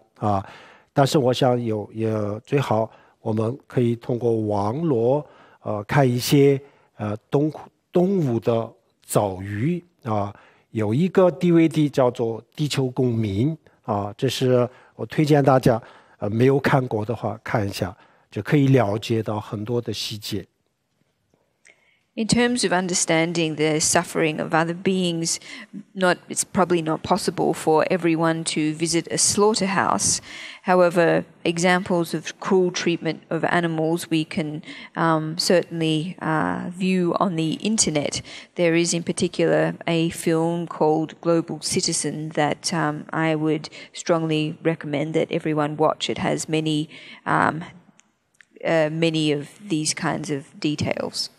但是我想也最好我们可以通过网络看一些动物的遭遇有一个 DVD 叫做《地球公民》这是我推荐大家没有看过的话看一下，就可以了解到很多的细节。In terms of understanding the suffering of other beings, it's probably not possible for everyone to visit a slaughterhouse. However, examples of cruel treatment of animals we can certainly view on the internet. There is in particular a film called Global Citizen that I would strongly recommend that everyone watch. It has many of these kinds of details.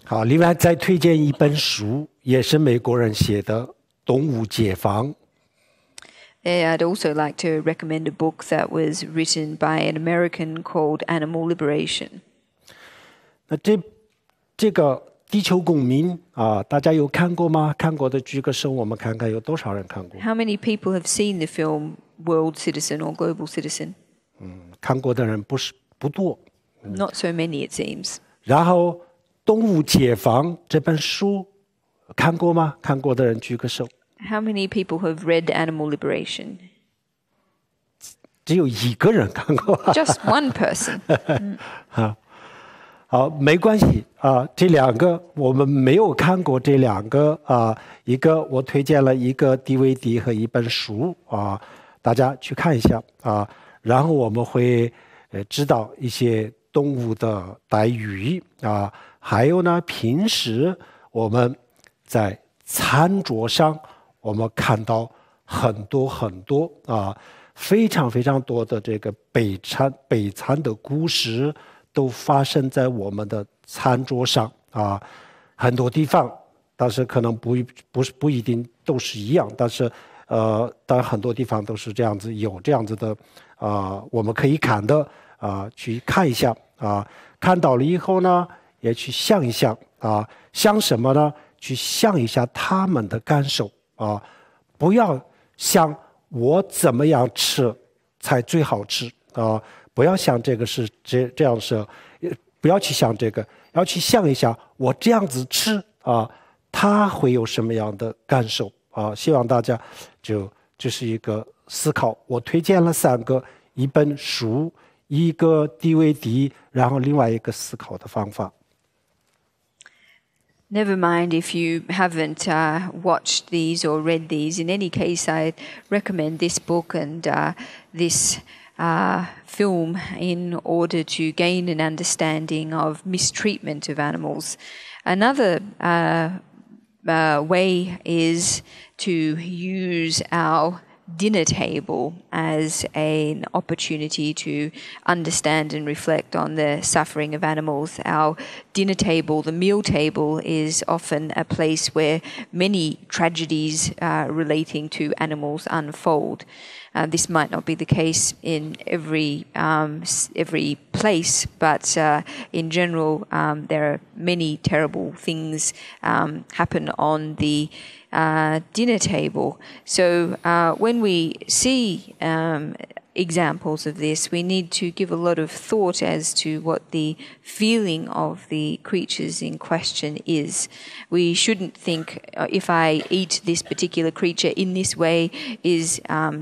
好，另外再推荐一本书，也是美国人写的《动物解放》。I'd also like to recommend a book that was written by an American called Animal Liberation. 那这个地球公民大家有看过吗？看过的举个手，我们看看有多少人看过。How many people have seen the film World Citizen or Global Citizen? 看过的人不多。Not so many, it seems. 然后动物解放这本书看过吗？看过的人举个手。How many people have read Animal Liberation? 只有一个人看过。Just one person. 好，没关系这两个我们没有看过这两个一个我推荐了一个 DVD 和一本书大家去看一下然后我们会知道一些动物的待遇还有呢，平时我们在餐桌上，我们看到很多非常非常多的这个悲惨的故事都发生在我们的餐桌上很多地方，但是可能不一定都是一样，但是当然很多地方都是这样子，有这样子的我们可以看的去看一下看到了以后呢。也去想一想想什么呢？去想一下他们的感受不要想我怎么样吃才最好吃不要想这个是这样是，不要去想这个，要去想一下我这样子吃他会有什么样的感受希望大家就这是一个思考。我推荐了3个：一本书、一个 DVD， 然后另外一个思考的方法。Never mind if you haven't watched these or read these. In any case, I recommend this book and this film in order to gain an understanding of mistreatment of animals. Another way is to use our dinner table as an opportunity to understand and reflect on the suffering of animals. Our dinner table, the meal table, is often a place where many tragedies relating to animals unfold. This might not be the case in every place, but in general, there are many terrible things happen on the dinner table. So when we see examples of this, we need to give a lot of thought as to what the feeling of the creatures in question is. We shouldn't think, if I eat this particular creature in this way, is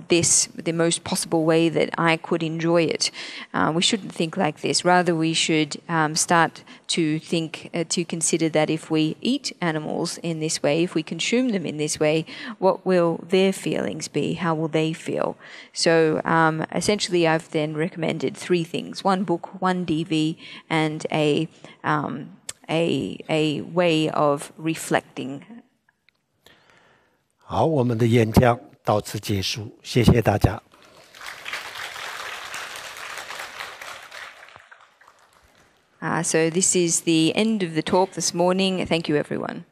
this the most possible way that I could enjoy it? We shouldn't think like this. Rather, we should start to think, to consider that if we eat animals in this way, if we consume them in this way, what will their feelings be? How will they feel? So essentially, I've then recommended 3 things: 1 book, 1 DV, and a way of reflecting. 好，我们的演讲到此结束，谢谢大家。So this is the end of the talk this morning. Thank you, everyone.